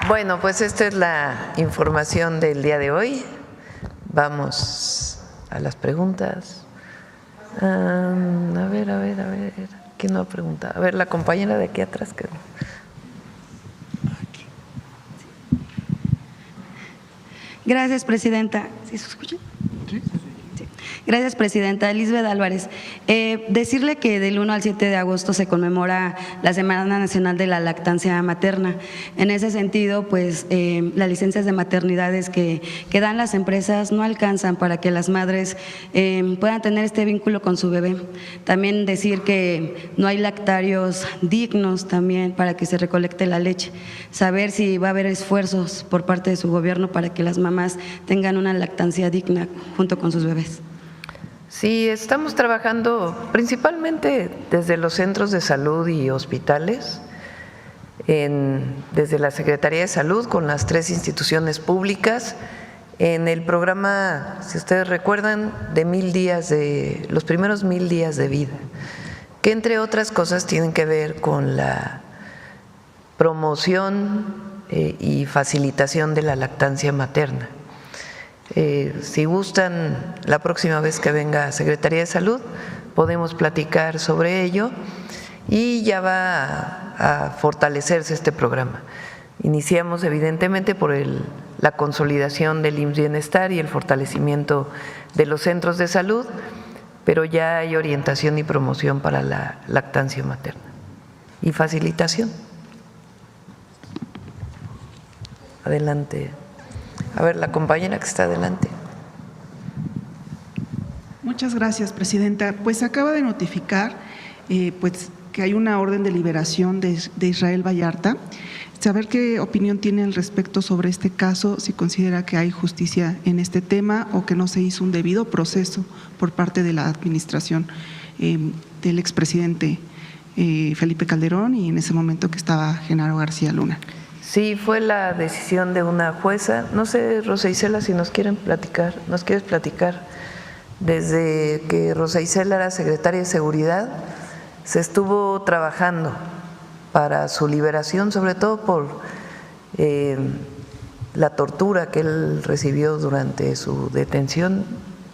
Bueno, pues esta es la información del día de hoy. Vamos a las preguntas. A ver, ¿quién no ha preguntado? A ver, la compañera de aquí atrás. Gracias, presidenta. ¿Sí se escucha? Sí. Gracias, presidenta. Lisbeth Álvarez. Decirle que del 1 al 7 de agosto se conmemora la Semana Nacional de la Lactancia Materna. En ese sentido, pues las licencias de maternidades que dan las empresas no alcanzan para que las madres puedan tener este vínculo con su bebé. También decir que no hay lactarios dignos también para que se recolecte la leche. Saber si va a haber esfuerzos por parte de su gobierno para que las mamás tengan una lactancia digna junto con sus bebés. Sí, estamos trabajando principalmente desde los centros de salud y hospitales, desde la Secretaría de Salud con las 3 instituciones públicas, en el programa, si ustedes recuerdan, de 1000 días los primeros 1000 días de vida, que entre otras cosas tienen que ver con la promoción y facilitación de la lactancia materna. Si gustan, la próxima vez que venga Secretaría de Salud podemos platicar sobre ello y ya va a fortalecerse este programa. Iniciamos evidentemente por la consolidación del IMSS Bienestar y el fortalecimiento de los centros de salud, pero ya hay orientación y promoción para la lactancia materna y facilitación. Adelante. A ver, la compañera que está adelante. Muchas gracias, presidenta. Pues acaba de notificar pues, que hay una orden de liberación de Israel Vallarta. Saber qué opinión tiene al respecto sobre este caso, si considera que hay justicia en este tema o que no se hizo un debido proceso por parte de la administración del expresidente Felipe Calderón y en ese momento que estaba Genaro García Luna. Sí, fue la decisión de una jueza. No sé, Rosa Isela, si nos quieres platicar. Desde que Rosa Isela era secretaria de Seguridad, se estuvo trabajando para su liberación, sobre todo por la tortura que él recibió durante su detención.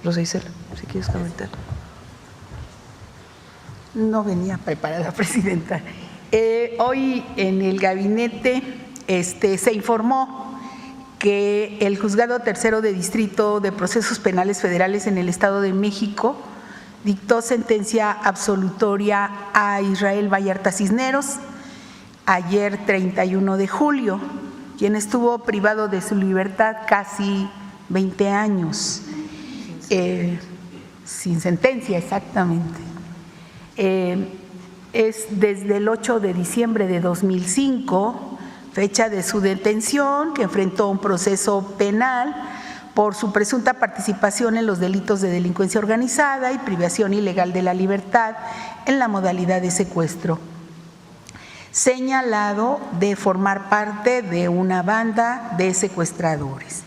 Rosa Isela, si quieres comentar. No venía preparada, presidenta. Hoy en el gabinete se informó que el Juzgado Tercero de Distrito de Procesos Penales Federales en el Estado de México dictó sentencia absolutoria a Israel Vallarta Cisneros ayer 31 de julio, quien estuvo privado de su libertad casi 20 años, sin sentencia exactamente. Es desde el 8 de diciembre de 2005, fecha de su detención, que enfrentó un proceso penal por su presunta participación en los delitos de delincuencia organizada y privación ilegal de la libertad en la modalidad de secuestro, señalado de formar parte de una banda de secuestradores.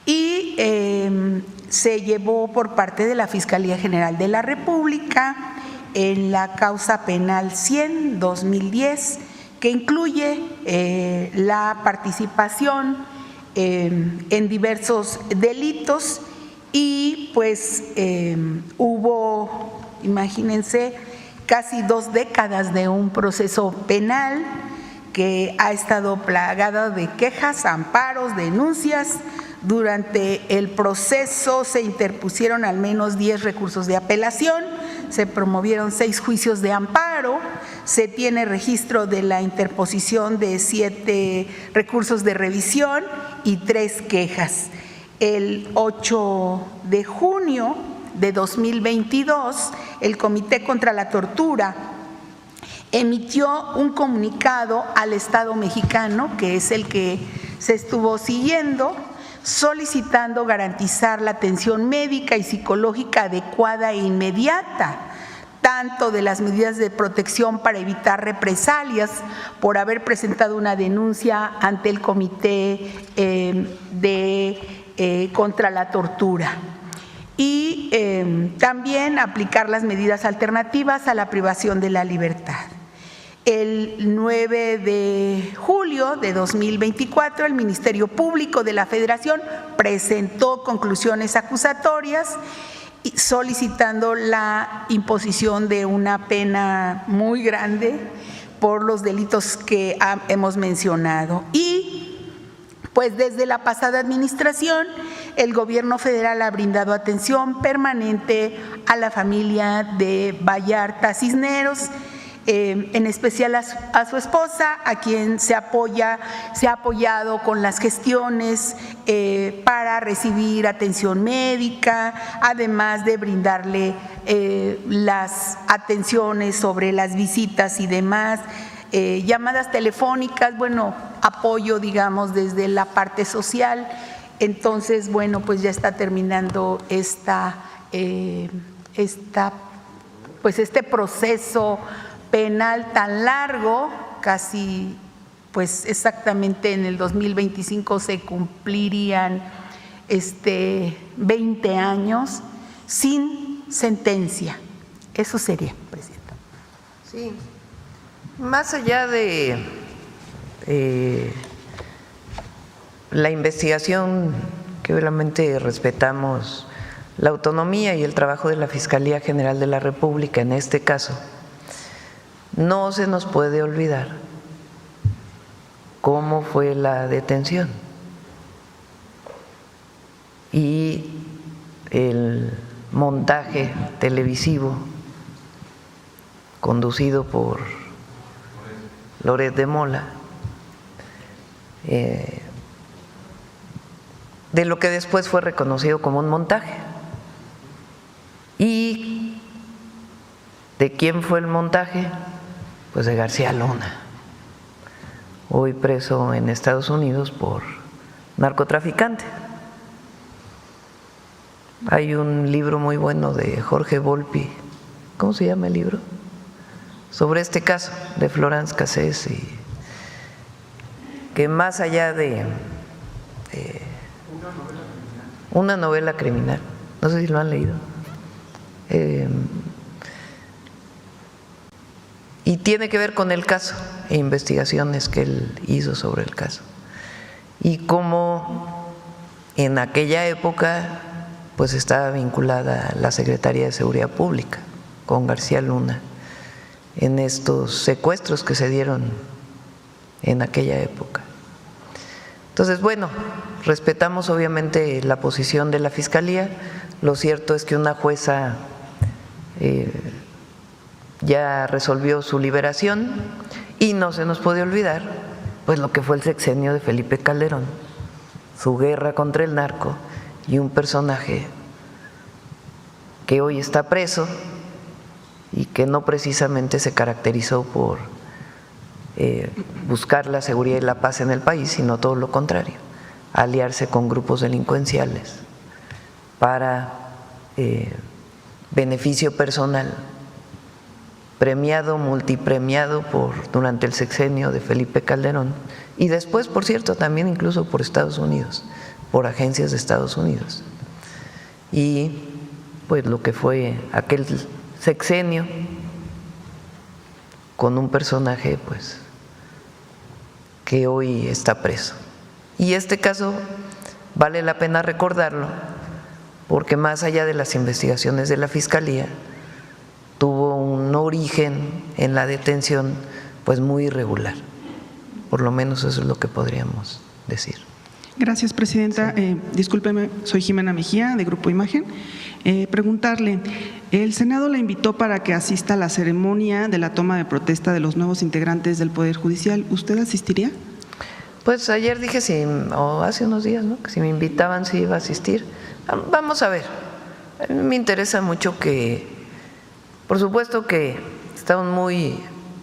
Y se llevó por parte de la Fiscalía General de la República en la causa penal 100/2010, que incluye la participación en diversos delitos y pues hubo, imagínense, casi 2 décadas de un proceso penal que ha estado plagado de quejas, amparos, denuncias. Durante el proceso se interpusieron al menos 10 recursos de apelación, se promovieron 6 juicios de amparo, se tiene registro de la interposición de 7 recursos de revisión y 3 quejas. El 8 de junio de 2022, el Comité contra la Tortura emitió un comunicado al Estado mexicano, que es el que se estuvo siguiendo, solicitando garantizar la atención médica y psicológica adecuada e inmediata, tanto de las medidas de protección para evitar represalias por haber presentado una denuncia ante el Comité contra la Tortura, y también aplicar las medidas alternativas a la privación de la libertad. El 9 de julio de 2024, el Ministerio Público de la Federación presentó conclusiones acusatorias solicitando la imposición de una pena muy grande por los delitos que hemos mencionado. Y pues desde la pasada administración, el gobierno federal ha brindado atención permanente a la familia de Vallarta Cisneros, en especial a su esposa, a quien se ha apoyado con las gestiones para recibir atención médica, además de brindarle las atenciones sobre las visitas y demás, llamadas telefónicas, bueno, apoyo, digamos, desde la parte social. Entonces, bueno, pues ya está terminando este proceso penal tan largo, casi pues exactamente en el 2025 se cumplirían 20 años sin sentencia. Eso sería, Presidenta. Sí, más allá de la investigación, que obviamente respetamos la autonomía y el trabajo de la Fiscalía General de la República en este caso, no se nos puede olvidar cómo fue la detención y el montaje televisivo conducido por Loret de Mola, de lo que después fue reconocido como un montaje. ¿Y de quién fue el montaje? Pues de García Luna, hoy preso en Estados Unidos por narcotraficante. Hay un libro muy bueno de Jorge Volpi, ¿cómo se llama el libro? Sobre este caso de Florence Cassés, y que más allá de una novela criminal, no sé si lo han leído, y tiene que ver con el caso e investigaciones que él hizo sobre el caso, y cómo en aquella época pues estaba vinculada la Secretaría de Seguridad Pública con García Luna en estos secuestros que se dieron en aquella época. Entonces, bueno, respetamos obviamente la posición de la Fiscalía. Lo cierto es que una jueza ya resolvió su liberación, y no se nos puede olvidar pues lo que fue el sexenio de Felipe Calderón, su guerra contra el narco, y un personaje que hoy está preso y que no precisamente se caracterizó por buscar la seguridad y la paz en el país, sino todo lo contrario, aliarse con grupos delincuenciales para beneficio personal, premiado, multipremiado durante el sexenio de Felipe Calderón, y después, por cierto, también incluso por Estados Unidos, por agencias de Estados Unidos. Y pues lo que fue aquel sexenio con un personaje pues que hoy está preso. Y este caso vale la pena recordarlo porque más allá de las investigaciones de la Fiscalía, tuvo un origen en la detención pues muy irregular. Por lo menos eso es lo que podríamos decir. Gracias, Presidenta. Sí. Discúlpeme, soy Jimena Mejía, de Grupo Imagen. Preguntarle, el Senado la invitó para que asista a la ceremonia de la toma de protesta de los nuevos integrantes del Poder Judicial. ¿Usted asistiría? Pues ayer dije, o hace unos días, ¿no?, que si me invitaban sí iba a asistir. Vamos a ver, a mí me interesa mucho que, por supuesto que estamos muy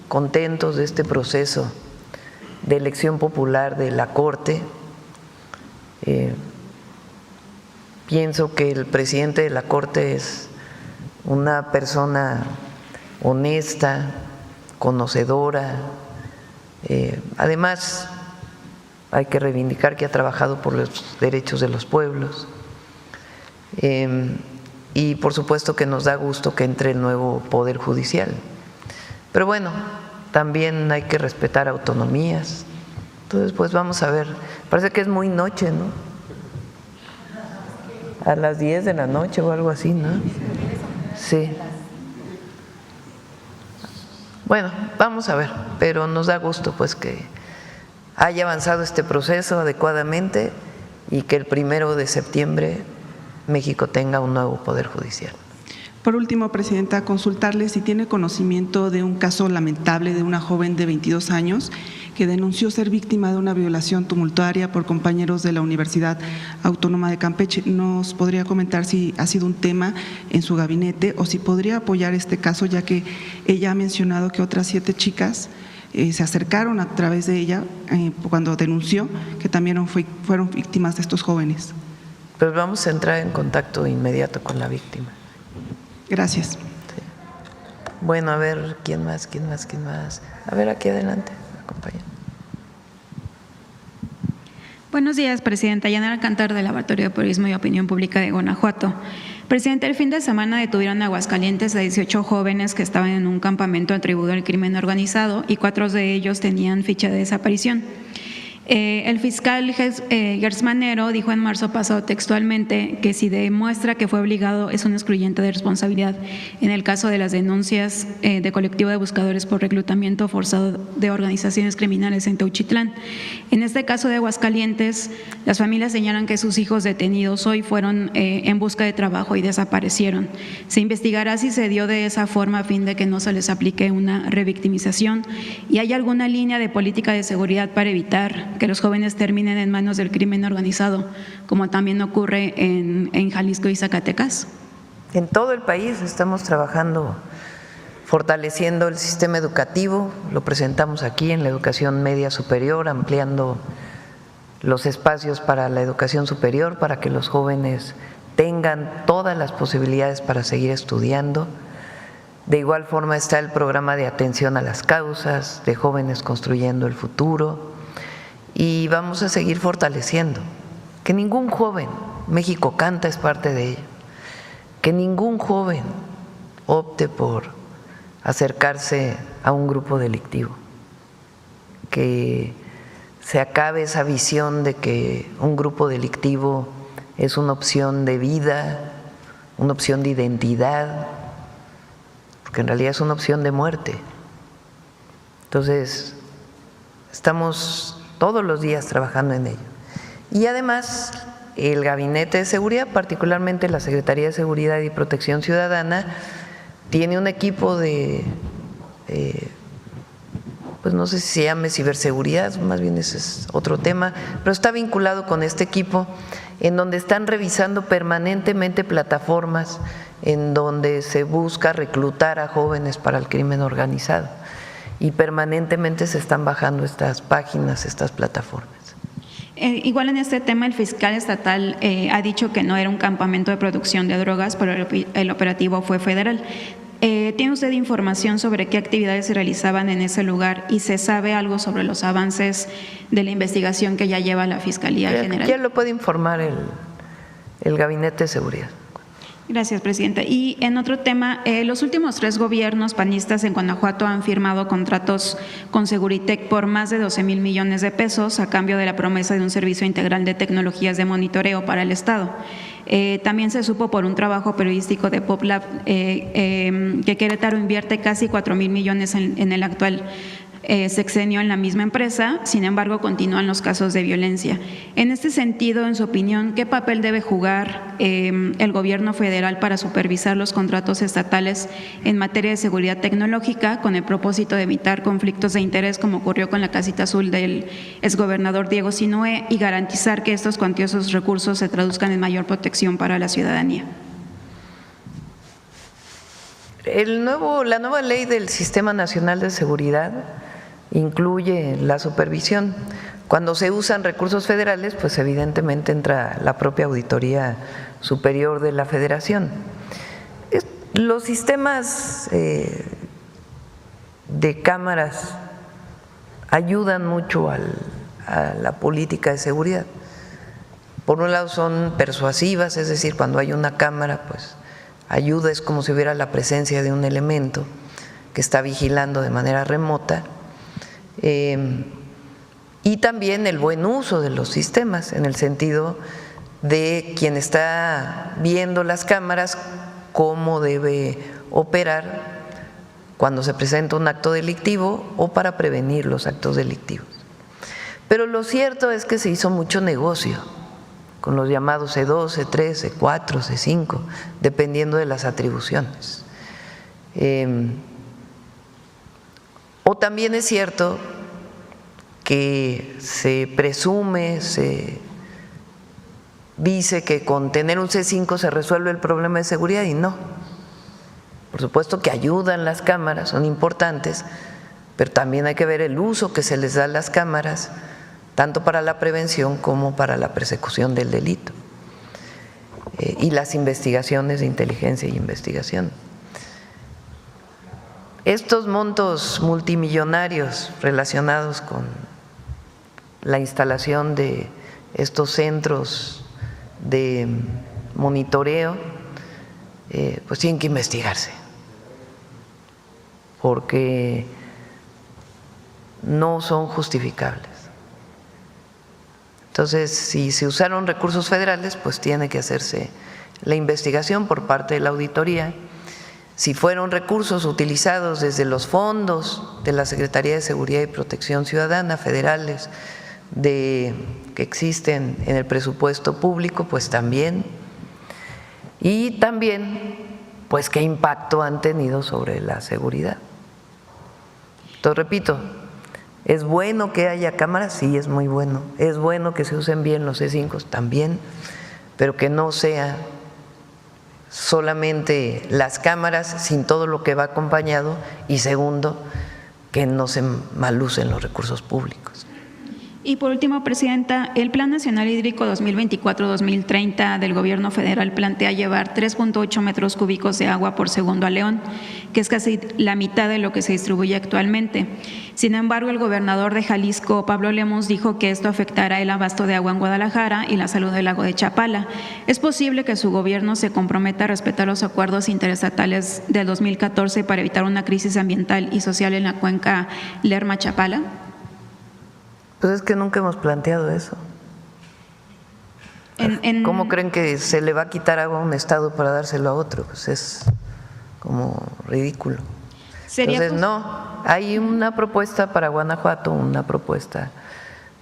contentos de este proceso de elección popular de la Corte. Pienso que el presidente de la Corte es una persona honesta, conocedora, además hay que reivindicar que ha trabajado por los derechos de los pueblos, y por supuesto que nos da gusto que entre el nuevo Poder Judicial. Pero bueno, también hay que respetar autonomías. Entonces, pues vamos a ver, parece que es muy noche, ¿no? A las 10 de la noche o algo así, ¿no? Sí. Bueno, vamos a ver, pero nos da gusto pues que haya avanzado este proceso adecuadamente y que el 1 de septiembre México tenga un nuevo Poder Judicial. Por último, Presidenta, consultarle si tiene conocimiento de un caso lamentable de una joven de 22 años que denunció ser víctima de una violación tumultuaria por compañeros de la Universidad Autónoma de Campeche. ¿Nos podría comentar si ha sido un tema en su gabinete o si podría apoyar este caso, ya que ella ha mencionado que otras 7 chicas se acercaron a través de ella cuando denunció que también fueron víctimas de estos jóvenes? Pues vamos a entrar en contacto inmediato con la víctima. Gracias. Sí. Bueno, a ver, ¿quién más? A ver, aquí adelante, compañero. Buenos días, Presidenta. Yanara Alcántar, del Laboratorio de Periodismo y Opinión Pública de Guanajuato. Presidente, el fin de semana detuvieron en Aguascalientes a 18 jóvenes que estaban en un campamento atribuido al crimen organizado y 4 de ellos tenían ficha de desaparición. El fiscal Gers Manero dijo en marzo pasado textualmente que si demuestra que fue obligado es un excluyente de responsabilidad en el caso de las denuncias de colectivo de buscadores por reclutamiento forzado de organizaciones criminales en Teuchitlán. En este caso de Aguascalientes, las familias señalan que sus hijos detenidos hoy fueron en busca de trabajo y desaparecieron. Se investigará si se dio de esa forma a fin de que no se les aplique una revictimización y hay alguna línea de política de seguridad para evitar que los jóvenes terminen en manos del crimen organizado, como también ocurre en Jalisco y Zacatecas. En todo el país estamos trabajando, fortaleciendo el sistema educativo, lo presentamos aquí en la educación media superior, ampliando los espacios para la educación superior, para que los jóvenes tengan todas las posibilidades para seguir estudiando. De igual forma está el programa de atención a las causas, de Jóvenes Construyendo el Futuro, y vamos a seguir fortaleciendo. Que ningún joven, México Canta es parte de ello, que ningún joven opte por acercarse a un grupo delictivo, que se acabe esa visión de que un grupo delictivo es una opción de vida, una opción de identidad, porque en realidad es una opción de muerte. Entonces, estamos todos los días trabajando en ello. Y además, el Gabinete de Seguridad, particularmente la Secretaría de Seguridad y Protección Ciudadana, tiene un equipo de, pues no sé si se llame ciberseguridad, más bien ese es otro tema, pero está vinculado con este equipo en donde están revisando permanentemente plataformas en donde se busca reclutar a jóvenes para el crimen organizado. Y permanentemente se están bajando estas páginas, estas plataformas. Igual en este tema, el fiscal estatal ha dicho que no era un campamento de producción de drogas, pero el operativo fue federal. ¿Tiene usted información sobre qué actividades se realizaban en ese lugar y se sabe algo sobre los avances de la investigación que ya lleva la Fiscalía General? Ya lo puede informar el Gabinete de Seguridad. Gracias, Presidenta. Y en otro tema, los últimos 3 gobiernos panistas en Guanajuato han firmado contratos con Seguritech por más de 12,000 millones de pesos a cambio de la promesa de un servicio integral de tecnologías de monitoreo para el Estado. También se supo por un trabajo periodístico de PopLab que Querétaro invierte casi 4,000 millones en el actual sexenio en la misma empresa, sin embargo continúan los casos de violencia. En este sentido, en su opinión, ¿qué papel debe jugar el gobierno federal para supervisar los contratos estatales en materia de seguridad tecnológica con el propósito de evitar conflictos de interés como ocurrió con la casita azul del exgobernador Diego Sinúe y garantizar que estos cuantiosos recursos se traduzcan en mayor protección para la ciudadanía? La nueva ley del Sistema Nacional de Seguridad incluye la supervisión. Cuando se usan recursos federales, pues evidentemente entra la propia Auditoría Superior de la Federación. Los sistemas de cámaras ayudan mucho a la política de seguridad. Por un lado son persuasivas, es decir, cuando hay una cámara, pues ayuda, es como si hubiera la presencia de un elemento. que está vigilando de manera remota, y también el buen uso de los sistemas, en el sentido de quien está viendo las cámaras, cómo debe operar cuando se presenta un acto delictivo o para prevenir los actos delictivos. Pero lo cierto es que se hizo mucho negocio con los llamados C2, C3, C4, C5, dependiendo de las atribuciones. O también es cierto que se presume, se dice que con tener un C5 se resuelve el problema de seguridad y no. Por supuesto que ayudan las cámaras, son importantes, pero también hay que ver el uso que se les da a las cámaras, tanto para la prevención como para la persecución del delito, y las investigaciones de inteligencia y investigación. Estos montos multimillonarios relacionados con la instalación de estos centros de monitoreo, pues tienen que investigarse, porque no son justificables. Entonces, si se usaron recursos federales, pues tiene que hacerse la investigación por parte de la auditoría. Si fueron recursos utilizados desde los fondos de la Secretaría de Seguridad y Protección Ciudadana federales que existen en el presupuesto público, pues también. Y también, pues, qué impacto han tenido sobre la seguridad. Entonces, repito, ¿es bueno que haya cámaras? Sí, es muy bueno. Es bueno que se usen bien los C5 también, pero que no sea solamente las cámaras sin todo lo que va acompañado, y segundo, que no se malucen los recursos públicos. Y por último, Presidenta, el Plan Nacional Hídrico 2024-2030 del Gobierno Federal plantea llevar 3.8 metros cúbicos de agua por segundo a León, que es casi la mitad de lo que se distribuye actualmente. Sin embargo, el gobernador de Jalisco, Pablo Lemus, dijo que esto afectará el abasto de agua en Guadalajara y la salud del lago de Chapala. ¿Es posible que su gobierno se comprometa a respetar los acuerdos interestatales del 2014 para evitar una crisis ambiental y social en la cuenca Lerma-Chapala? Pues es que nunca hemos planteado eso. ¿Cómo creen que se le va a quitar agua a un estado para dárselo a otro? Pues es como ridículo. Entonces, no, hay una propuesta para Guanajuato, una propuesta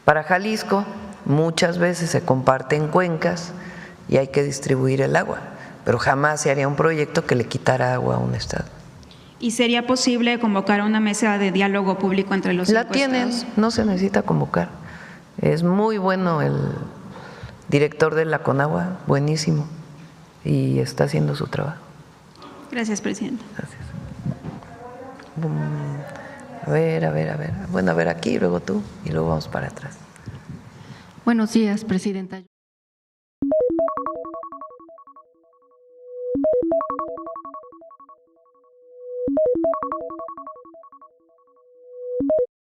para Jalisco, muchas veces se comparten cuencas y hay que distribuir el agua, pero jamás se haría un proyecto que le quitara agua a un estado. ¿Y sería posible convocar a una mesa de diálogo público entre los cinco La tienen, estados? no se necesita convocar. Es muy bueno el director de la Conagua, buenísimo, y está haciendo su trabajo. Gracias, Presidenta. Gracias. A ver. Bueno, a ver aquí, luego tú, y luego vamos para atrás. Buenos días, Presidenta.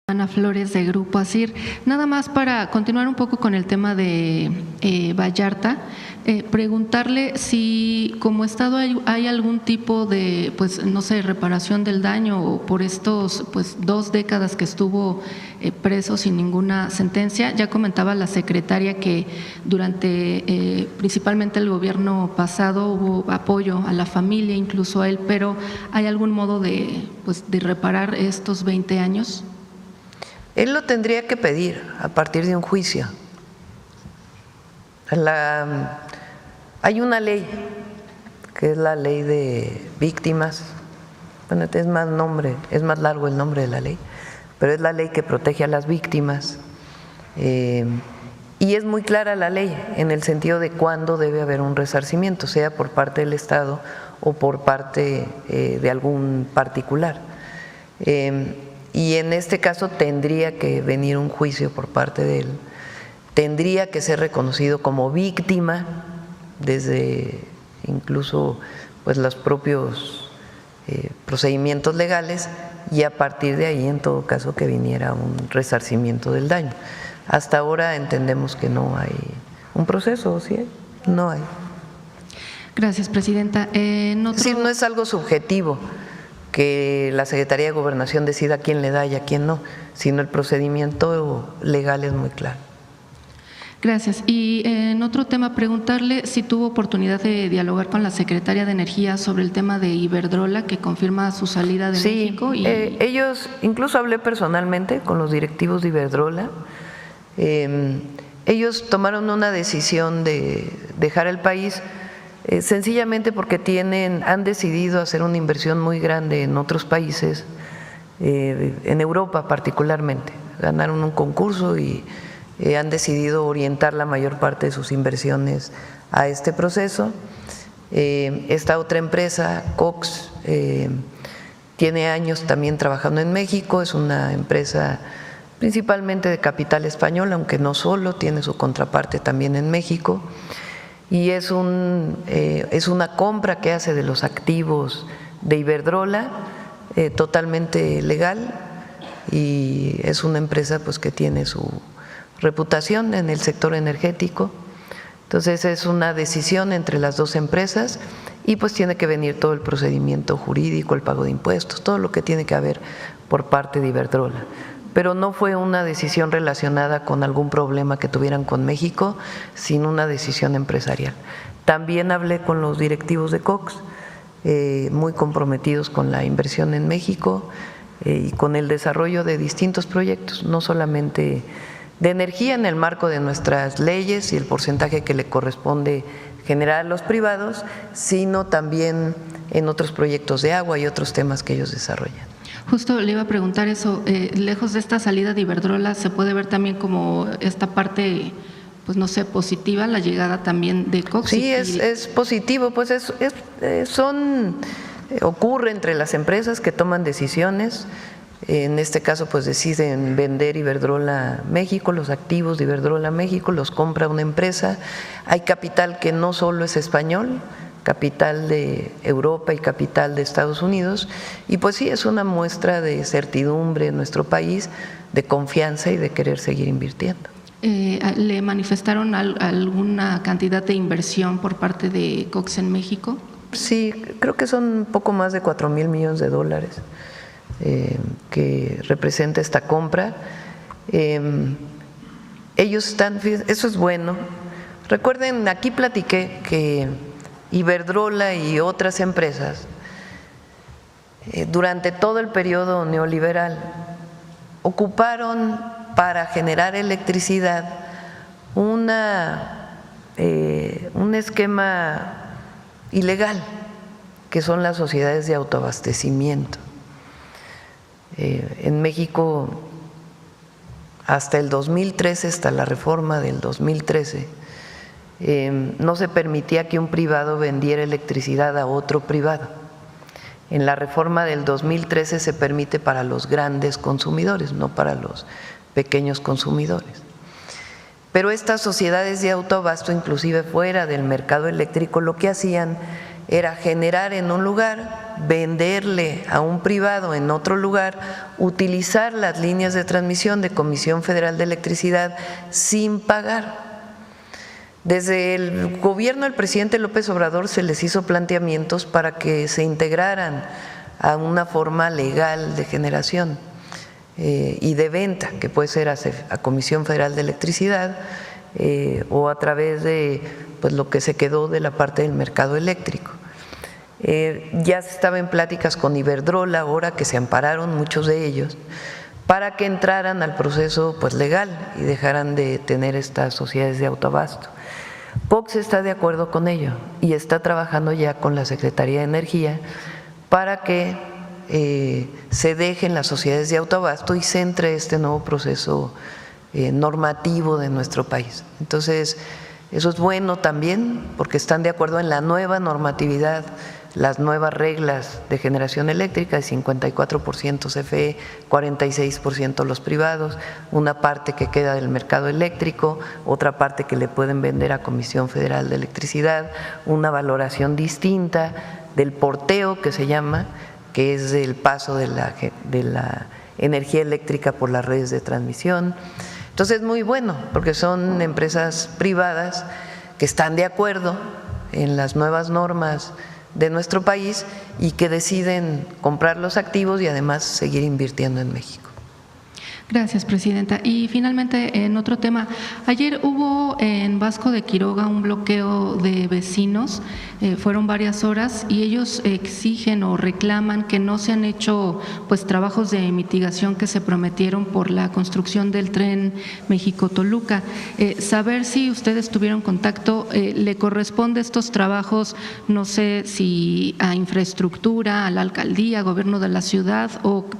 Ana Flores, de Grupo ASIR. Nada más para continuar un poco con el tema de Vallarta, preguntarle si como Estado hay algún tipo de, pues no sé, reparación del daño o por estos 2 décadas que estuvo preso sin ninguna sentencia. Ya comentaba la secretaria que durante principalmente el gobierno pasado hubo apoyo a la familia, incluso a él, pero ¿hay algún modo de reparar estos 20 años? Él lo tendría que pedir a partir de un juicio. Hay una ley, que es la ley de víctimas. Bueno, es más largo el nombre de la ley, pero es la ley que protege a las víctimas. Y es muy clara la ley en el sentido de cuándo debe haber un resarcimiento, sea por parte del Estado o por parte de algún particular. Y en este caso tendría que venir un juicio por parte de él, tendría que ser reconocido como víctima desde incluso pues los propios procedimientos legales, y a partir de ahí en todo caso que viniera un resarcimiento del daño. Hasta ahora entendemos que no hay un proceso, ¿sí? No hay. Gracias, Presidenta. Es decir, no es algo subjetivo que la Secretaría de Gobernación decida a quién le da y a quién no, sino el procedimiento legal es muy claro. Gracias. Y en otro tema, preguntarle si tuvo oportunidad de dialogar con la Secretaria de Energía sobre el tema de Iberdrola, que confirma su salida de México. Sí, ellos, incluso hablé personalmente con los directivos de Iberdrola. Ellos tomaron una decisión de dejar el país sencillamente porque han decidido hacer una inversión muy grande en otros países, en Europa particularmente. Ganaron un concurso y han decidido orientar la mayor parte de sus inversiones a este proceso. Esta otra empresa, Cox, tiene años también trabajando en México, es una empresa principalmente de capital español, aunque no solo, tiene su contraparte también en México, y es una compra que hace de los activos de Iberdrola totalmente legal, y es una empresa pues que tiene su reputación en el sector energético. Entonces es una decisión entre las dos empresas y pues tiene que venir todo el procedimiento jurídico, el pago de impuestos, todo lo que tiene que haber por parte de Iberdrola. Pero no fue una decisión relacionada con algún problema que tuvieran con México, sino una decisión empresarial. También hablé con los directivos de Cox, muy comprometidos con la inversión en México y con el desarrollo de distintos proyectos, no solamente de energía en el marco de nuestras leyes y el porcentaje que le corresponde generar a los privados, sino también en otros proyectos de agua y otros temas que ellos desarrollan. Justo le iba a preguntar eso, lejos de esta salida de Iberdrola, ¿se puede ver también como esta parte, pues no sé, positiva, la llegada también de Cox? Sí, es positivo, pues ocurre entre las empresas que toman decisiones. En este caso, pues deciden vender Iberdrola México, los activos de Iberdrola México, los compra una empresa. Hay capital que no solo es español, capital de Europa y capital de Estados Unidos, y pues sí, es una muestra de certidumbre en nuestro país, de confianza y de querer seguir invirtiendo. ¿Le manifestaron alguna cantidad de inversión por parte de Cox en México? Sí, creo que son un poco más de 4,000 millones de dólares que representa esta compra. Ellos están, eso es bueno. Recuerden, aquí platiqué que Iberdrola y otras empresas durante todo el periodo neoliberal ocuparon para generar electricidad un esquema ilegal, que son las sociedades de autoabastecimiento. En México, hasta el 2013, hasta la reforma del 2013, no se permitía que un privado vendiera electricidad a otro privado. En la reforma del 2013 se permite para los grandes consumidores, no para los pequeños consumidores. Pero estas sociedades de autoabasto, inclusive fuera del mercado eléctrico, lo que hacían era generar en un lugar, venderle a un privado en otro lugar, utilizar las líneas de transmisión de Comisión Federal de Electricidad sin pagar. Desde el gobierno del presidente López Obrador se les hizo planteamientos para que se integraran a una forma legal de generación y de venta, que puede ser a Comisión Federal de Electricidad o a través de pues, lo que se quedó de la parte del mercado eléctrico. Ya se estaba en pláticas con Iberdrola, ahora que se ampararon muchos de ellos, para que entraran al proceso pues, legal y dejaran de tener estas sociedades de autoabasto. Cox está de acuerdo con ello y está trabajando ya con la Secretaría de Energía para que se dejen las sociedades de autoabasto y se entre este nuevo proceso normativo de nuestro país. Entonces, eso es bueno también porque están de acuerdo en la nueva normatividad, las nuevas reglas de generación eléctrica, de 54% CFE, 46% los privados, una parte que queda del mercado eléctrico, otra parte que le pueden vender a Comisión Federal de Electricidad, una valoración distinta del porteo que se llama, que es el paso de la energía eléctrica por las redes de transmisión. Entonces es muy bueno porque son empresas privadas que están de acuerdo en las nuevas normas de nuestro país y que deciden comprar los activos y además seguir invirtiendo en México. Gracias, presidenta. Y finalmente, en otro tema, ayer hubo en Vasco de Quiroga un bloqueo de vecinos, fueron varias horas y ellos exigen o reclaman que no se han hecho pues trabajos de mitigación que se prometieron por la construcción del tren México-Toluca. Saber si ustedes tuvieron contacto, le corresponde estos trabajos, no sé si a infraestructura, a la alcaldía, gobierno de la ciudad,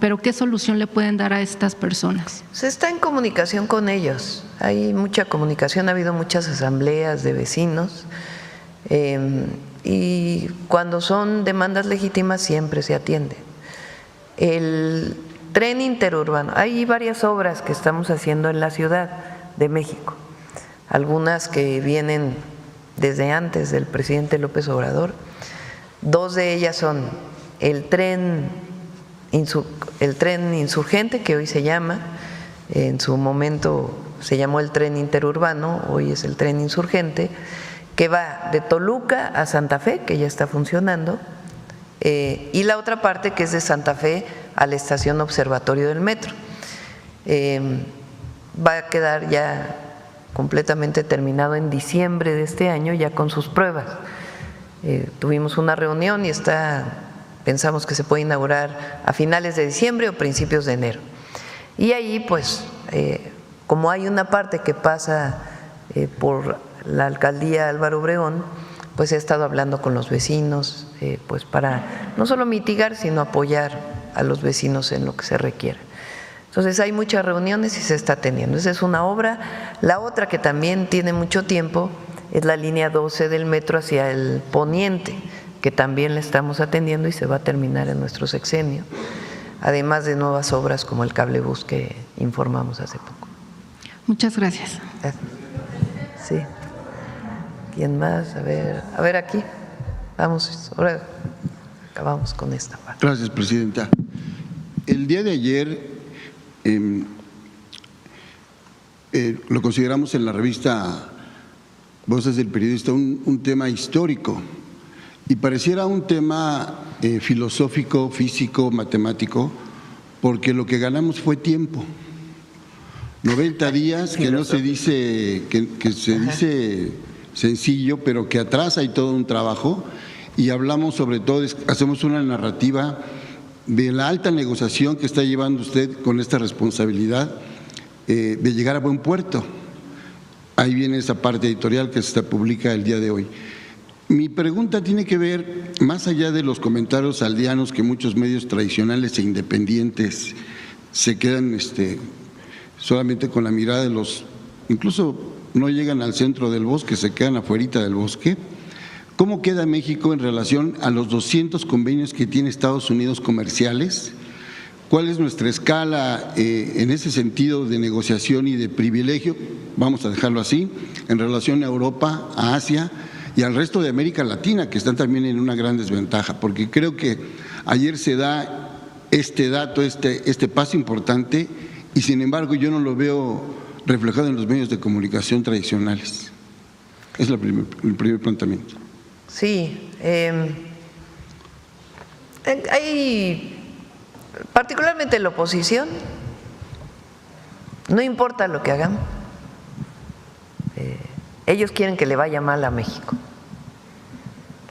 pero ¿qué solución le pueden dar a estas personas? Se está en comunicación con ellos, hay mucha comunicación, ha habido muchas asambleas de vecinos y cuando son demandas legítimas siempre se atienden. El tren interurbano, hay varias obras que estamos haciendo en la Ciudad de México, algunas que vienen desde antes del presidente López Obrador. Dos de ellas son el tren insurgente, que hoy se llama, en su momento se llamó el tren interurbano, hoy es el tren insurgente, que va de Toluca a Santa Fe, que ya está funcionando, y la otra parte que es de Santa Fe a la estación Observatorio del Metro. Va a quedar ya completamente terminado en diciembre de este año, ya con sus pruebas. Tuvimos una reunión y pensamos que se puede inaugurar a finales de diciembre o principios de enero. Y ahí, pues, como hay una parte que pasa por la alcaldía Álvaro Obregón, pues he estado hablando con los vecinos, pues para no solo mitigar, sino apoyar a los vecinos en lo que se requiera. Entonces hay muchas reuniones y se está teniendo. Esa es una obra. La otra que también tiene mucho tiempo es la línea 12 del metro hacia el poniente, que también la estamos atendiendo y se va a terminar en nuestro sexenio, además de nuevas obras como el cablebús que informamos hace poco. Muchas gracias. Sí. ¿Quién más? A ver aquí. Vamos, ahora acabamos con esta parte. Gracias, presidenta. El día de ayer lo consideramos en la revista Voces del Periodista un tema histórico y pareciera un tema filosófico, físico, matemático, porque lo que ganamos fue tiempo. 90 días, que no se dice, que se dice sencillo, pero que atrás hay todo un trabajo y hablamos sobre todo, hacemos una narrativa de la alta negociación que está llevando usted con esta responsabilidad de llegar a buen puerto. Ahí viene esa parte editorial que se publica el día de hoy. Mi pregunta tiene que ver, más allá de los comentarios aldeanos que muchos medios tradicionales e independientes se quedan solamente con la mirada de los, incluso no llegan al centro del bosque, se quedan afuerita del bosque. ¿Cómo queda México en relación a los 200 convenios que tiene Estados Unidos comerciales? ¿Cuál es nuestra escala en ese sentido de negociación y de privilegio? Vamos a dejarlo así, en relación a Europa, a Asia y al resto de América Latina, que están también en una gran desventaja, porque creo que ayer se da este dato, este paso importante, y sin embargo yo no lo veo reflejado en los medios de comunicación tradicionales. Es el primer planteamiento. Sí, hay, particularmente la oposición, no importa lo que hagan, ellos quieren que le vaya mal a México.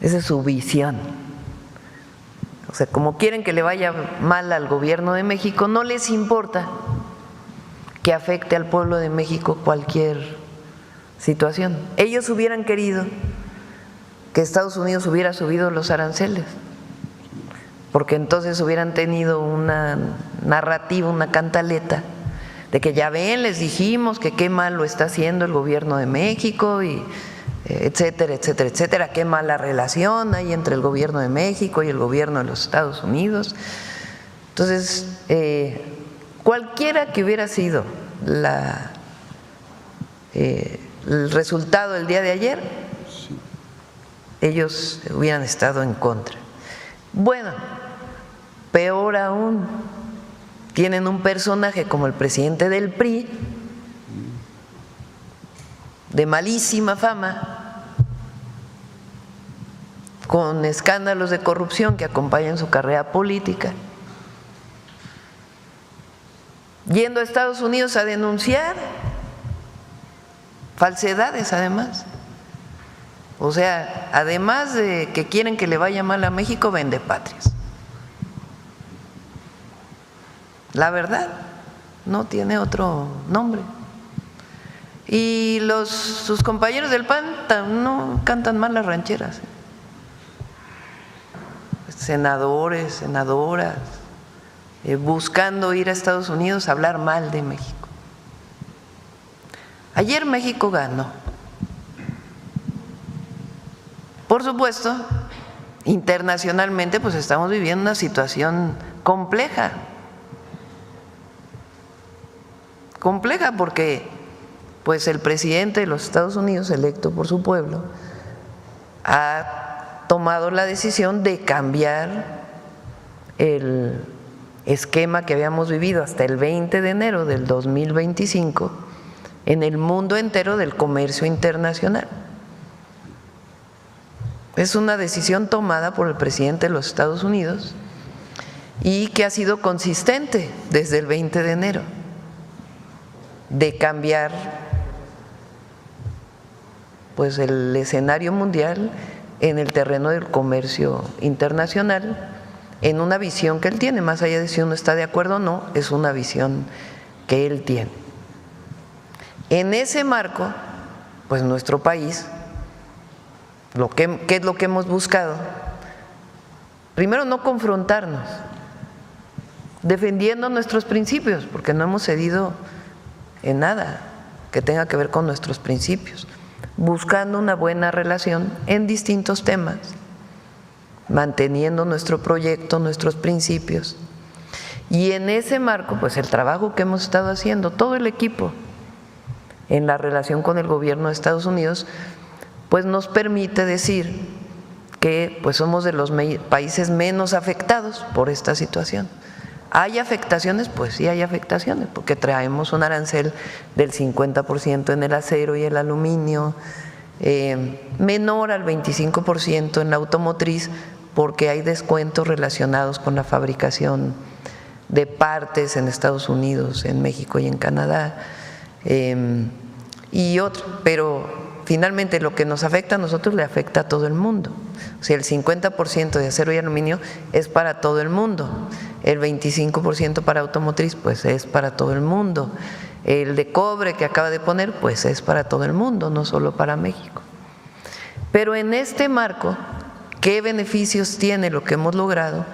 Esa es su visión. O sea, como quieren que le vaya mal al gobierno de México, no les importa que afecte al pueblo de México cualquier situación. Ellos hubieran querido que Estados Unidos hubiera subido los aranceles, porque entonces hubieran tenido una narrativa, una cantaleta de que ya ven, les dijimos que qué mal lo está haciendo el gobierno de México y etcétera, etcétera, etcétera, qué mala relación hay entre el gobierno de México y el gobierno de los Estados Unidos. Entonces, cualquiera que hubiera sido el resultado del día de ayer, ellos hubieran estado en contra. Bueno, peor aún, tienen un personaje como el presidente del PRI, de malísima fama, con escándalos de corrupción que acompañan su carrera política, yendo a Estados Unidos a denunciar falsedades además. O sea, además de que quieren que le vaya mal a México, vende patrias. La verdad, no tiene otro nombre. Y sus compañeros del PAN no cantan mal las rancheras. Senadores, senadoras, buscando ir a Estados Unidos a hablar mal de México. Ayer México ganó. Por supuesto, internacionalmente pues estamos viviendo una situación compleja. Compleja porque pues el presidente de los Estados Unidos, electo por su pueblo, ha tomado la decisión de cambiar el esquema que habíamos vivido hasta el 20 de enero del 2025 en el mundo entero del comercio internacional. Es una decisión tomada por el presidente de los Estados Unidos y que ha sido consistente desde el 20 de enero de cambiar pues el escenario mundial en el terreno del comercio internacional, en una visión que él tiene, más allá de si uno está de acuerdo o no, es una visión que él tiene. En ese marco, pues nuestro país, ¿qué es lo que hemos buscado? Primero, no confrontarnos, defendiendo nuestros principios, porque no hemos cedido en nada que tenga que ver con nuestros principios, buscando una buena relación en distintos temas, manteniendo nuestro proyecto, nuestros principios. Y en ese marco, pues el trabajo que hemos estado haciendo, todo el equipo, en la relación con el gobierno de Estados Unidos, pues nos permite decir que pues somos de los países menos afectados por esta situación. ¿Hay afectaciones? Pues sí hay afectaciones, porque traemos un arancel del 50% en el acero y el aluminio, menor al 25% en la automotriz, porque hay descuentos relacionados con la fabricación de partes en Estados Unidos, en México y en Canadá, y otro, pero finalmente lo que nos afecta a nosotros le afecta a todo el mundo. O sea, el 50% de acero y aluminio es para todo el mundo, el 25% para automotriz pues es para todo el mundo, el de cobre que acaba de poner pues es para todo el mundo, no solo para México. Pero en este marco, ¿qué beneficios tiene lo que hemos logrado?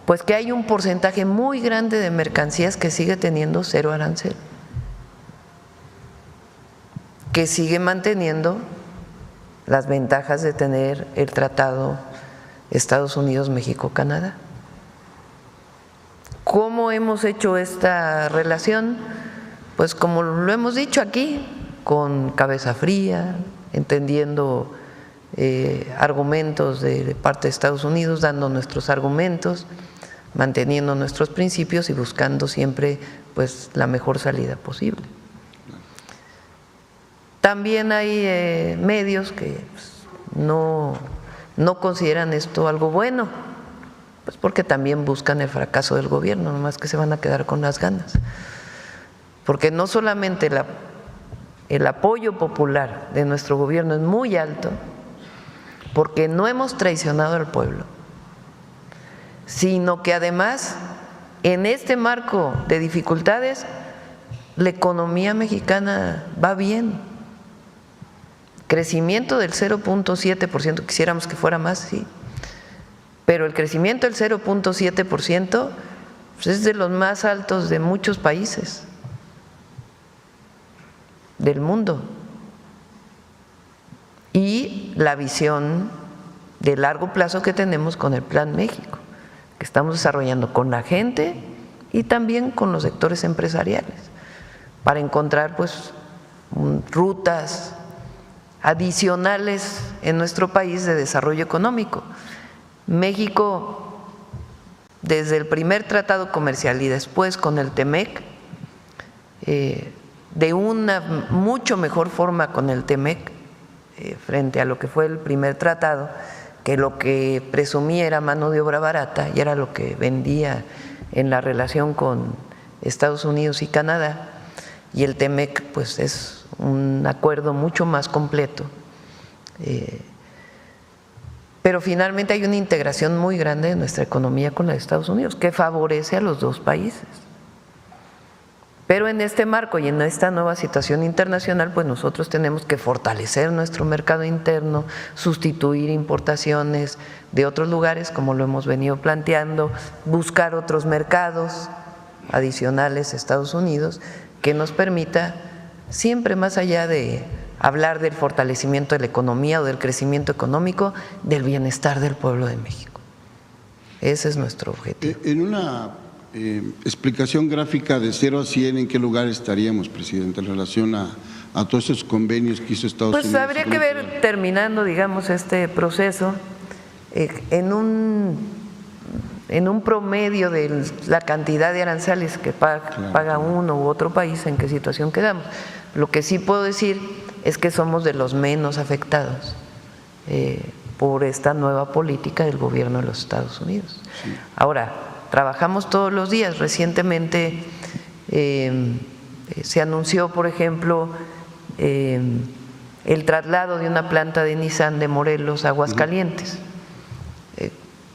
Pues que hay un porcentaje muy grande de mercancías que sigue teniendo cero arancel, que sigue manteniendo las ventajas de tener el tratado Estados Unidos-México-Canadá. ¿Cómo hemos hecho esta relación? Pues como lo hemos dicho aquí, con cabeza fría, entendiendo argumentos de parte de Estados Unidos, dando nuestros argumentos, manteniendo nuestros principios y buscando siempre pues la mejor salida posible. También hay medios que no consideran esto algo bueno, pues porque también buscan el fracaso del gobierno, nomás que se van a quedar con las ganas. Porque no solamente el apoyo popular de nuestro gobierno es muy alto, porque no hemos traicionado al pueblo, sino que además en este marco de dificultades la economía mexicana va bien. Crecimiento del 0.7%, quisiéramos que fuera más, sí, pero el crecimiento del 0.7% pues es de los más altos de muchos países del mundo. Y la visión de largo plazo que tenemos con el Plan México, que estamos desarrollando con la gente y también con los sectores empresariales, para encontrar pues rutas adicionales en nuestro país de desarrollo económico. México, desde el primer tratado comercial y después con el TEMEC, de una mucho mejor forma con el TEMEC, frente a lo que fue el primer tratado, que lo que presumía era mano de obra barata y era lo que vendía en la relación con Estados Unidos y Canadá, y el TEMEC pues es un acuerdo mucho más completo. Pero finalmente hay una integración muy grande de nuestra economía con la de Estados Unidos que favorece a los dos países. Pero en este marco y en esta nueva situación internacional, pues nosotros tenemos que fortalecer nuestro mercado interno, sustituir importaciones de otros lugares, como lo hemos venido planteando, buscar otros mercados adicionales a Estados Unidos que nos permita, siempre más allá de hablar del fortalecimiento de la economía o del crecimiento económico, del bienestar del pueblo de México. Ese es nuestro objetivo. En una explicación gráfica de 0 a 100, ¿en qué lugar estaríamos, presidente, en relación a todos esos convenios que hizo Estados Unidos? Pues habría que ver, terminando, digamos, este proceso, en un promedio de la cantidad de aranceles que paga uno u otro país, en qué situación quedamos. Lo que sí puedo decir es que somos de los menos afectados por esta nueva política del gobierno de los Estados Unidos. Sí. Ahora, trabajamos todos los días. Recientemente se anunció, por ejemplo, el traslado de una planta de Nissan de Morelos a Aguascalientes.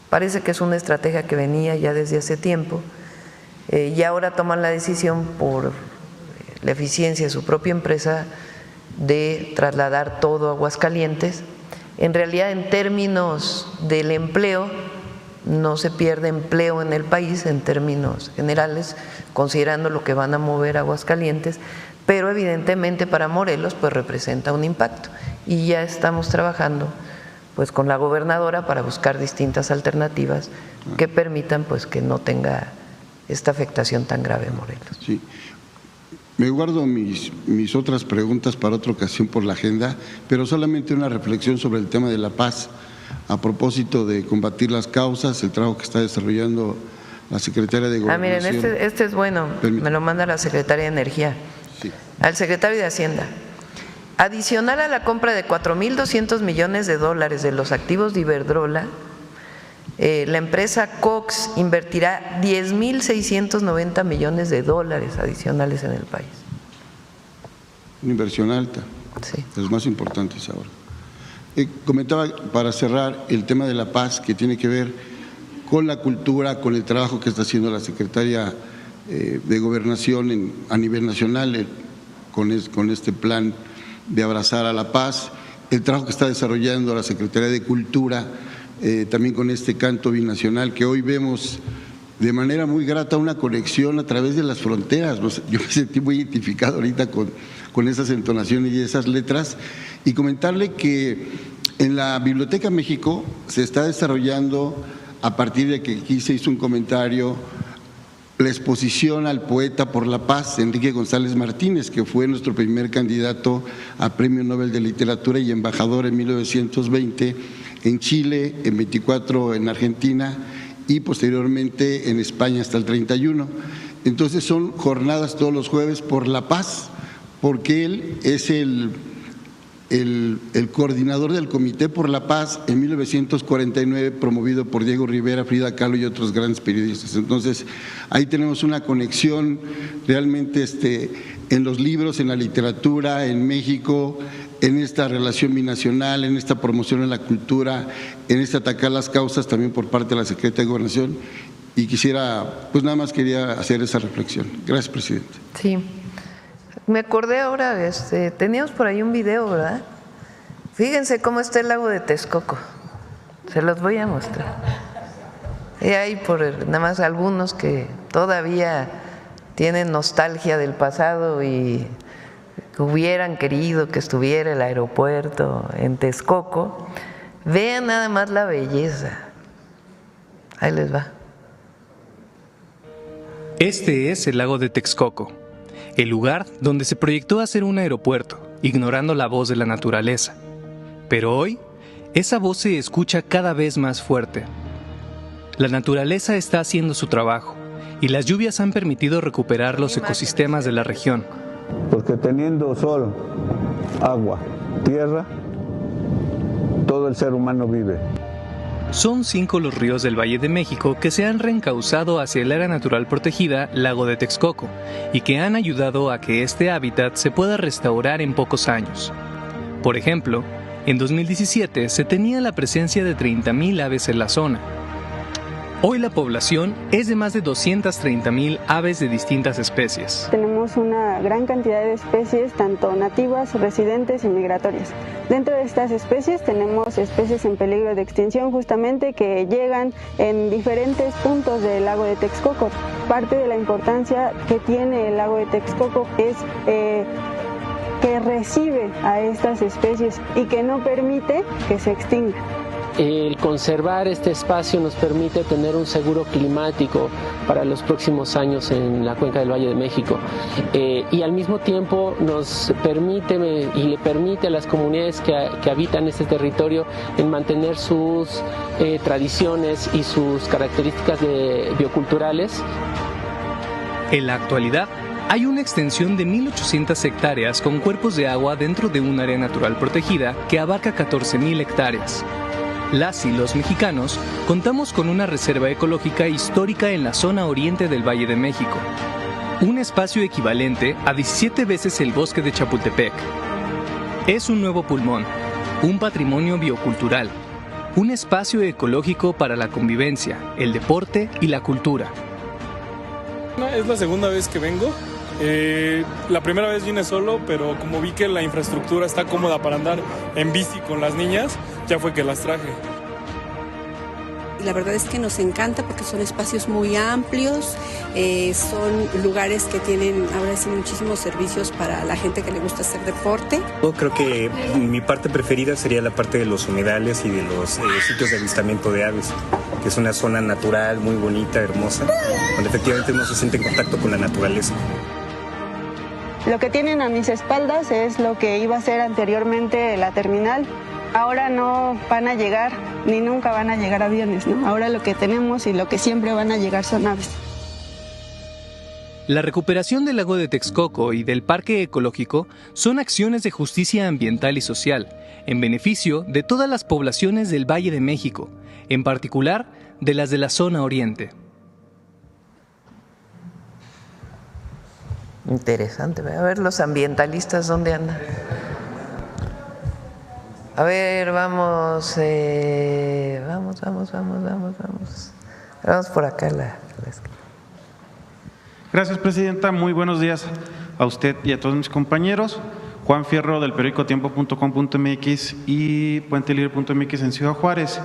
Parece que es una estrategia que venía ya desde hace tiempo y ahora toman la decisión por la eficiencia de su propia empresa de trasladar todo a Aguascalientes. En realidad, en términos del empleo, no se pierde empleo en el país en términos generales, considerando lo que van a mover a Aguascalientes, pero evidentemente para Morelos pues representa un impacto y ya estamos trabajando pues con la gobernadora para buscar distintas alternativas que permitan pues que no tenga esta afectación tan grave en Morelos. Sí. Me guardo mis otras preguntas para otra ocasión por la agenda, pero solamente una reflexión sobre el tema de la paz. A propósito de combatir las causas, el trabajo que está desarrollando la Secretaría de Gobernación. Miren, este es bueno, me lo manda la Secretaría de Energía, sí. Al Secretario de Hacienda. Adicional a la compra de $4,200 millones de los activos de Iberdrola, la empresa Cox invertirá $10,690 millones adicionales en el país. Una inversión alta, sí. De los más importantes ahora. Comentaba para cerrar el tema de la paz que tiene que ver con la cultura, con el trabajo que está haciendo la Secretaría de Gobernación a nivel nacional con este plan de abrazar a la paz, el trabajo que está desarrollando la Secretaría de Cultura, también con este canto binacional que hoy vemos de manera muy grata una conexión a través de las fronteras. Yo me sentí muy identificado ahorita con esas entonaciones y esas letras, y comentarle que en la Biblioteca México se está desarrollando, a partir de que aquí se hizo un comentario, la exposición al poeta por la paz, Enrique González Martínez, que fue nuestro primer candidato a Premio Nobel de Literatura y embajador en 1920 en Chile, en 24 en Argentina y posteriormente en España hasta el 31. Entonces son jornadas todos los jueves por la paz, porque él es el coordinador del Comité por la Paz en 1949, promovido por Diego Rivera, Frida Kahlo y otros grandes periodistas. Entonces, ahí tenemos una conexión realmente en los libros, en la literatura, en México, en esta relación binacional, en esta promoción de la cultura, en este atacar las causas también por parte de la Secretaría de Gobernación. Y quisiera, pues nada más quería hacer esa reflexión. Gracias, presidente. Sí. Me acordé ahora, teníamos por ahí un video, ¿verdad? Fíjense cómo está el lago de Texcoco. Se los voy a mostrar. Y hay nada más algunos que todavía tienen nostalgia del pasado y hubieran querido que estuviera el aeropuerto en Texcoco. Vean nada más la belleza. Ahí les va. Este es el lago de Texcoco, el lugar donde se proyectó hacer un aeropuerto, ignorando la voz de la naturaleza. Pero hoy, esa voz se escucha cada vez más fuerte. La naturaleza está haciendo su trabajo y las lluvias han permitido recuperar los ecosistemas de la región. Porque teniendo sol, agua, tierra, todo el ser humano vive. Son 5 los ríos del Valle de México que se han reencauzado hacia el área natural protegida Lago de Texcoco y que han ayudado a que este hábitat se pueda restaurar en pocos años. Por ejemplo, en 2017 se tenía la presencia de 30,000 aves en la zona. Hoy la población es de más de 230,000 aves de distintas especies. Tenemos una gran cantidad de especies, tanto nativas, residentes y migratorias. Dentro de estas especies tenemos especies en peligro de extinción justamente que llegan en diferentes puntos del lago de Texcoco. Parte de la importancia que tiene el lago de Texcoco es que recibe a estas especies y que no permite que se extingan. El conservar este espacio nos permite tener un seguro climático para los próximos años en la cuenca del Valle de México y al mismo tiempo nos permite y le permite a las comunidades que habitan este territorio en mantener sus tradiciones y sus características bioculturales. En la actualidad, hay una extensión de 1,800 hectáreas con cuerpos de agua dentro de un área natural protegida que abarca 14,000 hectáreas. Las y los mexicanos contamos con una reserva ecológica histórica en la zona oriente del Valle de México, un espacio equivalente a 17 veces el bosque de Chapultepec. Es un nuevo pulmón, un patrimonio biocultural, un espacio ecológico para la convivencia, el deporte y la cultura. Es la segunda vez que vengo. La primera vez vine solo, pero como vi que la infraestructura está cómoda para andar en bici con las niñas, ya fue que las traje. La verdad es que nos encanta porque son espacios muy amplios, son lugares que tienen ahora sí muchísimos servicios para la gente que le gusta hacer deporte. Yo creo que mi parte preferida sería la parte de los humedales y de los sitios de avistamiento de aves, que es una zona natural, muy bonita, hermosa, donde efectivamente uno se siente en contacto con la naturaleza. Lo que tienen a mis espaldas es lo que iba a ser anteriormente la terminal. Ahora no van a llegar, ni nunca van a llegar aviones, ¿no? Ahora lo que tenemos y lo que siempre van a llegar son aves. La recuperación del lago de Texcoco y del parque ecológico son acciones de justicia ambiental y social, en beneficio de todas las poblaciones del Valle de México, en particular de las de la zona oriente. Interesante. A ver, los ambientalistas, ¿dónde andan? A ver, vamos por acá. Gracias, presidenta. Muy buenos días a usted y a todos mis compañeros. Juan Fierro, del periódico tiempo.com.mx y puentelibre.mx en Ciudad Juárez.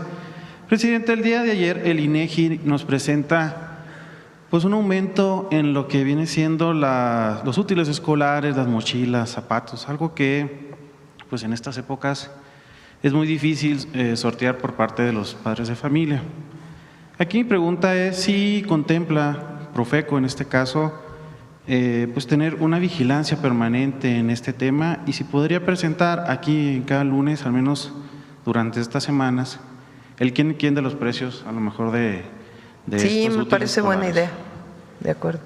Presidente, el día de ayer el INEGI nos presenta pues un aumento en lo que viene siendo los útiles escolares, las mochilas, zapatos, algo que pues en estas épocas es muy difícil sortear por parte de los padres de familia. Aquí mi pregunta es si contempla Profeco en este caso pues tener una vigilancia permanente en este tema y si podría presentar aquí en cada lunes, al menos durante estas semanas, el quién de los precios a lo mejor de sí, estos me parece escolares. buena idea. De acuerdo.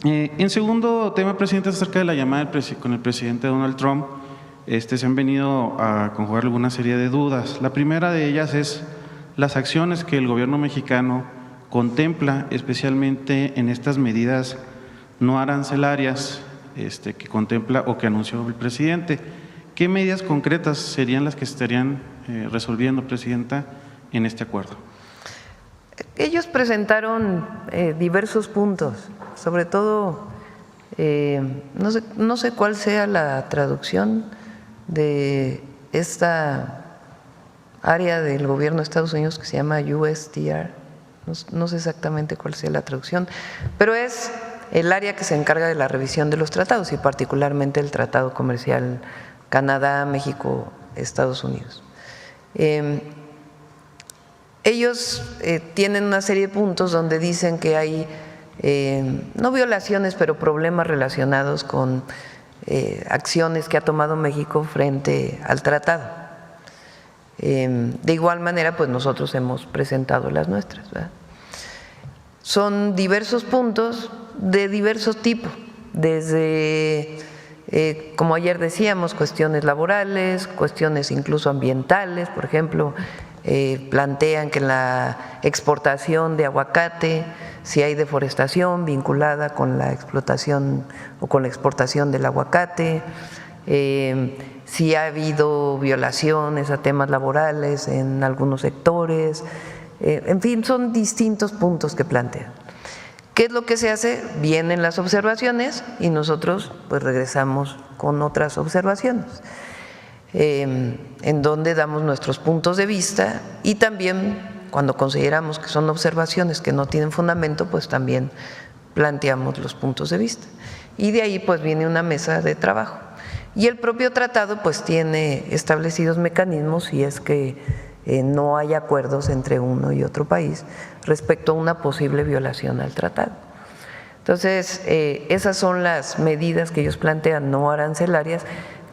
En segundo tema, presidente, acerca de la llamada con el presidente Donald Trump, se han venido a conjugar alguna serie de dudas. La primera de ellas es las acciones que el gobierno mexicano contempla, especialmente en estas medidas no arancelarias que contempla o que anunció el presidente. ¿Qué medidas concretas serían las que estarían resolviendo, presidenta, en este acuerdo? Ellos presentaron diversos puntos, sobre todo, no sé cuál sea la traducción de esta área del gobierno de Estados Unidos que se llama USTR, no sé exactamente cuál sea la traducción, pero es el área que se encarga de la revisión de los tratados y particularmente el Tratado Comercial Canadá, México, Estados Unidos. Ellos tienen una serie de puntos donde dicen que hay, no violaciones, pero problemas relacionados con acciones que ha tomado México frente al tratado. De igual manera, pues nosotros hemos presentado las nuestras, ¿verdad? Son diversos puntos de diversos tipos, desde Como ayer decíamos, cuestiones laborales, cuestiones incluso ambientales, por ejemplo, plantean que en la exportación de aguacate, si hay deforestación vinculada con la explotación o con la exportación del aguacate, si ha habido violaciones a temas laborales en algunos sectores, en fin, son distintos puntos que plantean. ¿Qué es lo que se hace? Vienen las observaciones y nosotros pues regresamos con otras observaciones, en donde damos nuestros puntos de vista y también cuando consideramos que son observaciones que no tienen fundamento, pues también planteamos los puntos de vista. Y de ahí pues viene una mesa de trabajo. Y el propio tratado pues tiene establecidos mecanismos si es que no hay acuerdos entre uno y otro país respecto a una posible violación al tratado. Entonces, esas son las medidas que ellos plantean no arancelarias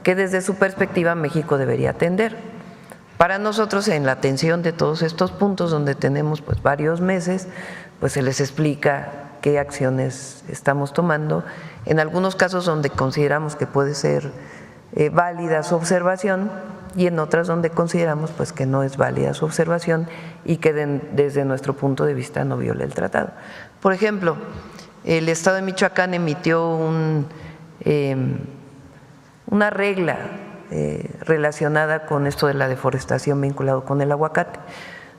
que desde su perspectiva México debería atender. Para nosotros, en la atención de todos estos puntos donde tenemos pues varios meses, pues se les explica qué acciones estamos tomando, en algunos casos donde consideramos que puede ser válida su observación y en otras donde consideramos pues que no es válida su observación y que desde nuestro punto de vista no viola el tratado. Por ejemplo, el Estado de Michoacán emitió una regla relacionada con esto de la deforestación vinculado con el aguacate.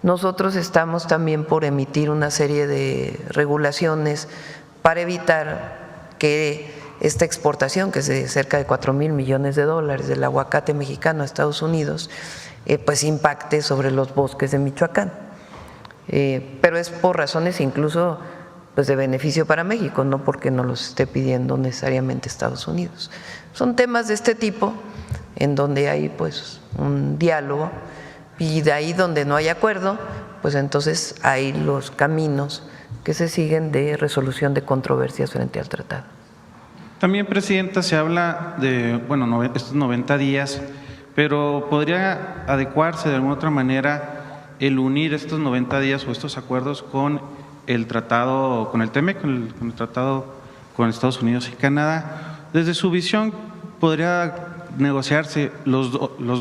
Nosotros estamos también por emitir una serie de regulaciones para evitar que esta exportación, que es de cerca de 4,000 millones de dólares del aguacate mexicano a Estados Unidos, pues impacte sobre los bosques de Michoacán. Pero es por razones incluso pues de beneficio para México, no porque nos los esté pidiendo necesariamente Estados Unidos. Son temas de este tipo en donde hay pues un diálogo y de ahí donde no hay acuerdo, pues entonces hay los caminos que se siguen de resolución de controversias frente al tratado. También, Presidenta, se habla de, bueno, estos 90 días, pero ¿podría adecuarse de alguna otra manera el unir estos 90 días o estos acuerdos con el tratado, con el TEMEC, con el tratado con Estados Unidos y Canadá? Desde su visión, ¿podría negociarse los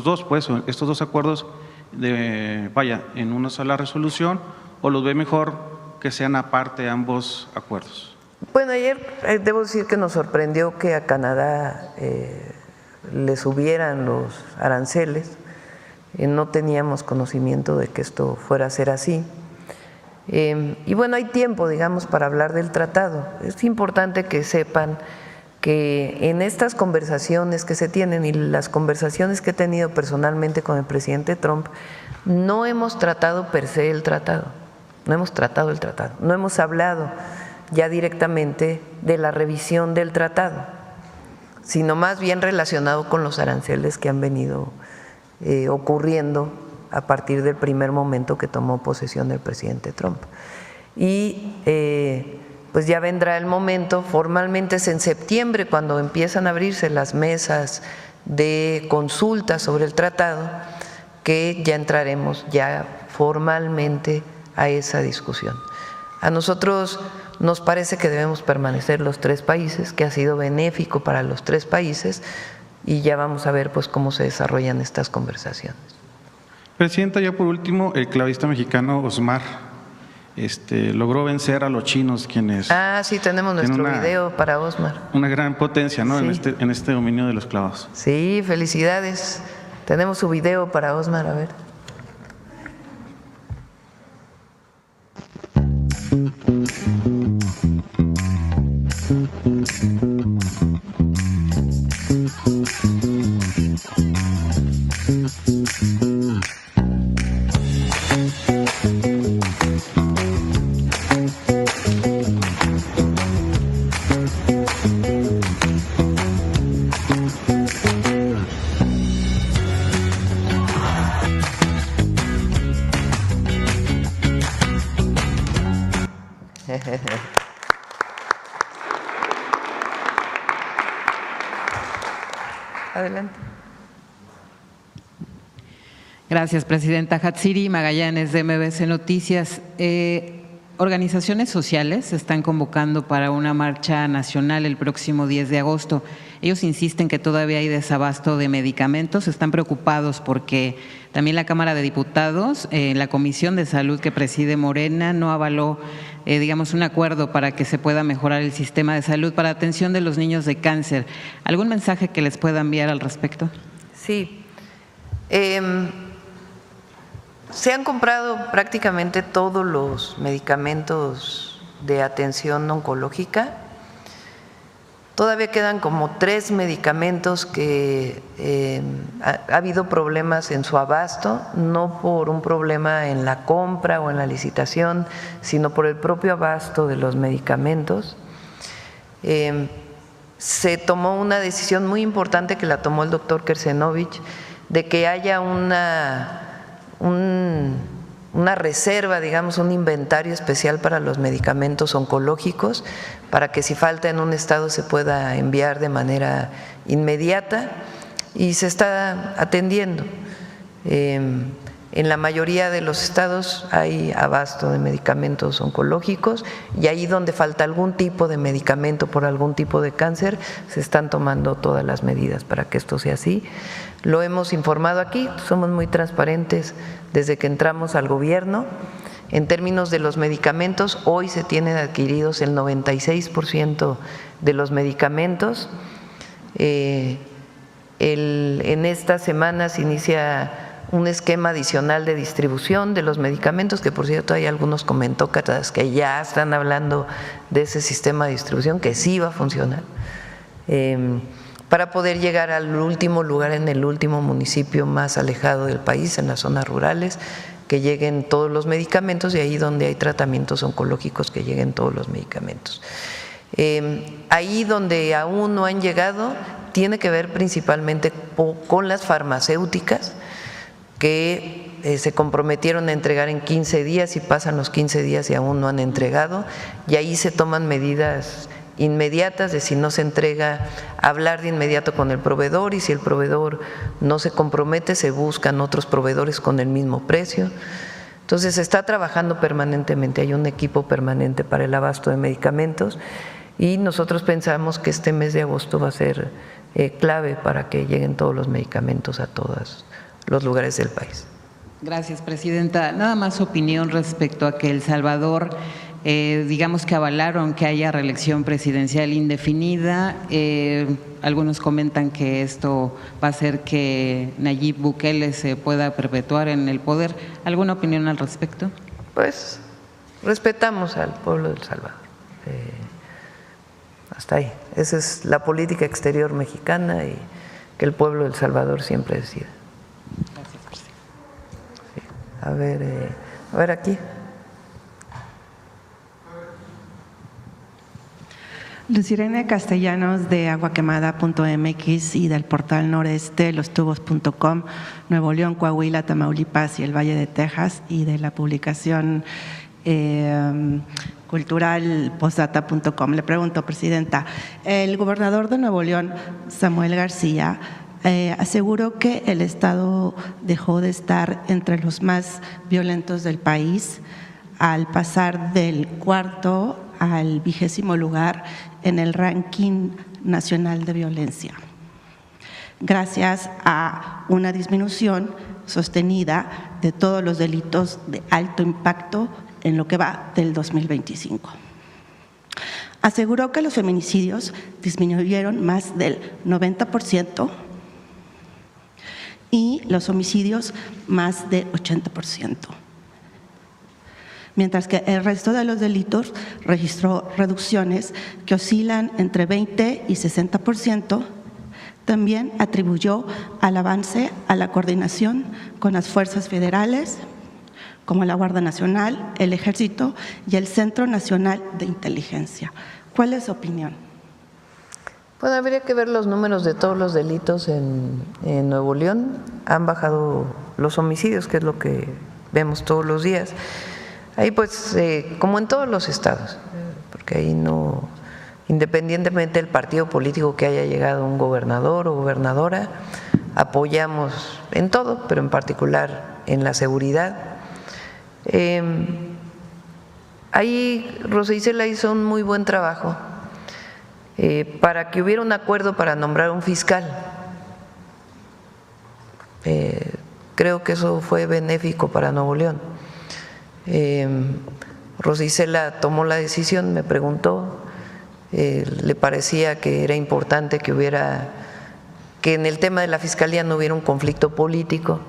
dos, pues, estos dos acuerdos en una sola resolución o los ve mejor que sean aparte ambos acuerdos? Bueno, ayer debo decir que nos sorprendió que a Canadá le subieran los aranceles. No teníamos conocimiento de que esto fuera a ser así. Y bueno, hay tiempo, digamos, para hablar del tratado. Es importante que sepan que en estas conversaciones que se tienen y las conversaciones que he tenido personalmente con el presidente Trump, no hemos tratado per se el tratado, no hemos tratado el tratado, no hemos hablado ya directamente de la revisión del tratado, sino más bien relacionado con los aranceles que han venido ocurriendo a partir del primer momento que tomó posesión el presidente Trump. Y pues ya vendrá el momento, formalmente es en septiembre cuando empiezan a abrirse las mesas de consulta sobre el tratado, que ya entraremos ya formalmente a esa discusión. A nosotros nos parece que debemos permanecer los tres países, que ha sido benéfico para los tres países, y ya vamos a ver pues cómo se desarrollan estas conversaciones. Presidenta, ya por último, el clavista mexicano Osmar logró vencer a los chinos, quienes… sí, tenemos nuestro video para Osmar. Una gran potencia, ¿no? Sí. En este dominio de los clavos. Sí, felicidades. Tenemos su video para Osmar, a ver. Adelante. Gracias, Presidenta. Hatsiri Magallanes, de MBC Noticias. organizaciones sociales se están convocando para una marcha nacional el próximo 10 de agosto. Ellos insisten que todavía hay desabasto de medicamentos, están preocupados porque también la Cámara de Diputados, la Comisión de Salud que preside Morena, no avaló, digamos, un acuerdo para que se pueda mejorar el sistema de salud para atención de los niños de cáncer. ¿Algún mensaje que les pueda enviar al respecto? Sí. Se han comprado prácticamente todos los medicamentos de atención oncológica. Todavía quedan como 3 medicamentos que ha habido problemas en su abasto, no por un problema en la compra o en la licitación, sino por el propio abasto de los medicamentos. Se tomó una decisión muy importante que la tomó el doctor Kersenovich, de que haya una reserva, digamos, un inventario especial para los medicamentos oncológicos, para que si falta en un estado se pueda enviar de manera inmediata, y se está atendiendo. En la mayoría de los estados hay abasto de medicamentos oncológicos, y ahí donde falta algún tipo de medicamento por algún tipo de cáncer, se están tomando todas las medidas para que esto sea así. Lo hemos informado aquí, somos muy transparentes desde que entramos al gobierno. En términos de los medicamentos, hoy se tienen adquiridos el 96% de los medicamentos. En esta semana se inicia un esquema adicional de distribución de los medicamentos, que por cierto hay algunos comentócratas que ya están hablando de ese sistema de distribución, que sí va a funcionar, para poder llegar al último lugar, en el último municipio más alejado del país, en las zonas rurales, que lleguen todos los medicamentos, y ahí donde hay tratamientos oncológicos que lleguen todos los medicamentos. Ahí donde aún no han llegado tiene que ver principalmente con las farmacéuticas, que se comprometieron a entregar en 15 días y pasan los 15 días y aún no han entregado, y ahí se toman medidas inmediatas de si no se entrega, hablar de inmediato con el proveedor, y si el proveedor no se compromete, se buscan otros proveedores con el mismo precio. Entonces se está trabajando permanentemente, hay un equipo permanente para el abasto de medicamentos, y nosotros pensamos que este mes de agosto va a ser clave para que lleguen todos los medicamentos a todos los lugares del país. Gracias, Presidenta. Nada más opinión respecto a que El Salvador, digamos que avalaron que haya reelección presidencial indefinida. Algunos comentan que esto va a hacer que Nayib Bukele se pueda perpetuar en el poder. ¿Alguna opinión al respecto? Pues respetamos al pueblo de El Salvador. Hasta ahí. Esa es la política exterior mexicana, y que el pueblo de El Salvador siempre decida. Gracias, presidente. Sí. A ver aquí. Lucirene Castellanos, de aguaquemada.mx y del portal noreste, lostubos.com, Nuevo León, Coahuila, Tamaulipas y el Valle de Texas, y de la publicación cultural postdata.com. Le pregunto, Presidenta, el gobernador de Nuevo León, Samuel García, aseguró que el estado dejó de estar entre los más violentos del país al pasar del 4º al 20º lugar en el ranking nacional de violencia, gracias a una disminución sostenida de todos los delitos de alto impacto en lo que va del 2025. Aseguró que los feminicidios disminuyeron más del 90% y los homicidios más de 80%. Mientras que el resto de los delitos registró reducciones que oscilan entre 20 y 60%, también atribuyó al avance a la coordinación con las fuerzas federales, como la Guardia Nacional, el Ejército y el Centro Nacional de Inteligencia. ¿Cuál es su opinión? Bueno, habría que ver los números de todos los delitos en Nuevo León. Han bajado los homicidios, que es lo que vemos todos los días. Ahí pues, como en todos los estados, porque ahí no, independientemente del partido político que haya llegado un gobernador o gobernadora, apoyamos en todo, pero en particular en la seguridad. Ahí Rosa Isela hizo un muy buen trabajo para que hubiera un acuerdo para nombrar un fiscal. Creo que eso fue benéfico para Nuevo León. Rosa Isela tomó la decisión, me preguntó, le parecía que era importante que en el tema de la fiscalía no hubiera un conflicto político,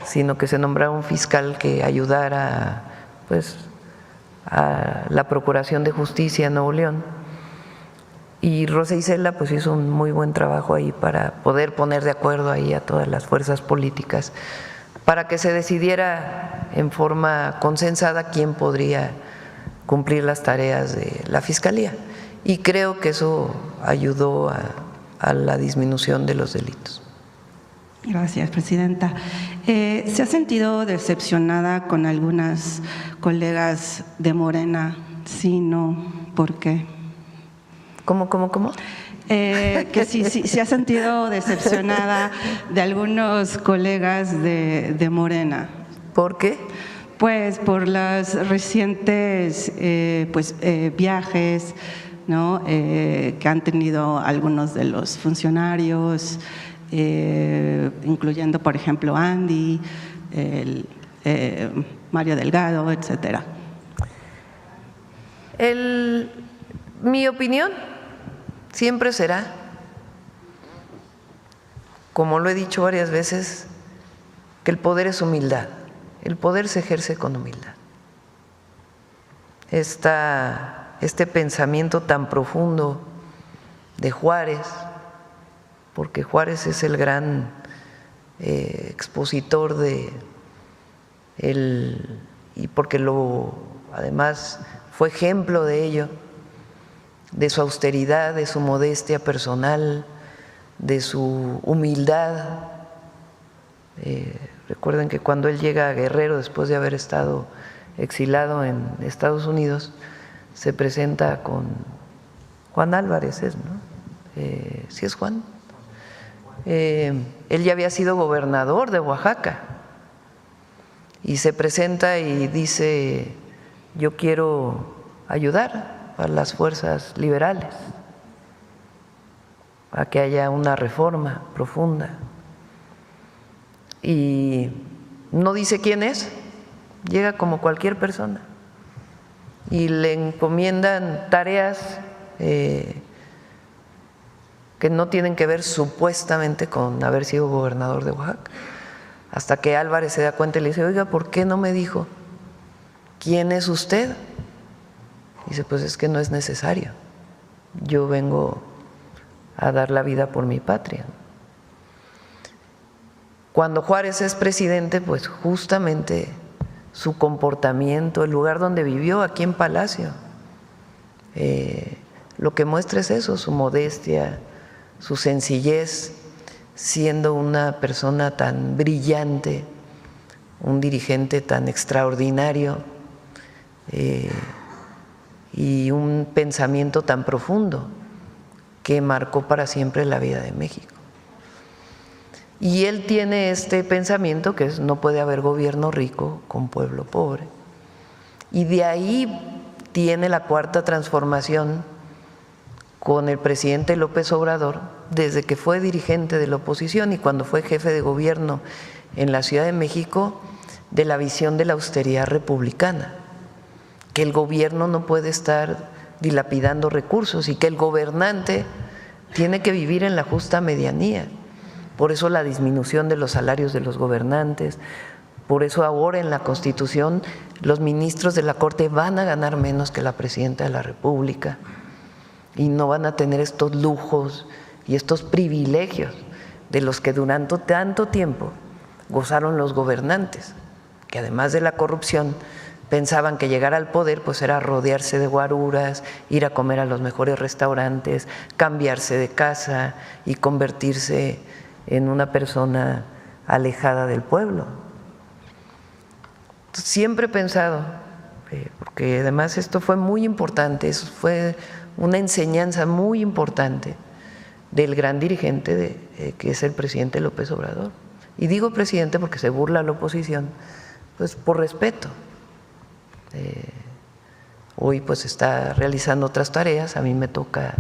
sino que se nombrara un fiscal que ayudara pues a la Procuración de Justicia en Nuevo León. Y Rosa Isela pues hizo un muy buen trabajo ahí para poder poner de acuerdo ahí a todas las fuerzas políticas para que se decidiera en forma consensada quién podría cumplir las tareas de la Fiscalía. Y creo que eso ayudó a la disminución de los delitos. Gracias, presidenta. ¿Se ha sentido decepcionada con algunas colegas de Morena? Sí, no, ¿por qué? ¿Cómo? Que sí, se ha sentido decepcionada de algunos colegas de Morena. ¿Por qué? Pues por las recientes viajes, ¿no? Que han tenido algunos de los funcionarios, incluyendo, por ejemplo, Andy, Mario Delgado, etcétera. Mi opinión siempre será, como lo he dicho varias veces, que el poder es humildad. El poder se ejerce con humildad. Este pensamiento tan profundo de Juárez, porque Juárez es el gran expositor y porque además fue ejemplo de ello, de su austeridad, de su modestia personal, de su humildad. Recuerden que cuando él llega a Guerrero, después de haber estado exilado en Estados Unidos, se presenta con Juan Álvarez, ¿no? ¿Sí es Juan? Él ya había sido gobernador de Oaxaca y se presenta y dice: yo quiero ayudar a las fuerzas liberales a que haya una reforma profunda. Y no dice quién es, llega como cualquier persona y le encomiendan tareas que no tienen que ver supuestamente con haber sido gobernador de Oaxaca, hasta que Álvarez se da cuenta y le dice: oiga, ¿por qué no me dijo quién es usted? Dice: pues es que no es necesario, yo vengo a dar la vida por mi patria. Cuando Juárez es presidente, pues justamente su comportamiento, el lugar donde vivió, aquí en Palacio, lo que muestra es eso, su modestia, su sencillez, siendo una persona tan brillante, un dirigente tan extraordinario y un pensamiento tan profundo que marcó para siempre la vida de México. Y él tiene este pensamiento que es: no puede haber gobierno rico con pueblo pobre. Y de ahí tiene la cuarta transformación con el presidente López Obrador, desde que fue dirigente de la oposición y cuando fue jefe de gobierno en la Ciudad de México, de la visión de la austeridad republicana, que el gobierno no puede estar dilapidando recursos y que el gobernante tiene que vivir en la justa medianía. Por eso la disminución de los salarios de los gobernantes, por eso ahora en la Constitución los ministros de la Corte van a ganar menos que la presidenta de la República y no van a tener estos lujos y estos privilegios de los que durante tanto tiempo gozaron los gobernantes, que además de la corrupción pensaban que llegar al poder pues era rodearse de guaruras, ir a comer a los mejores restaurantes, cambiarse de casa y convertirse en una persona alejada del pueblo. Siempre he pensado, porque además esto fue muy importante, eso fue una enseñanza muy importante del gran dirigente que es el presidente López Obrador. Y digo presidente porque se burla a la oposición, pues por respeto. hoy pues está realizando otras tareas. A mí me toca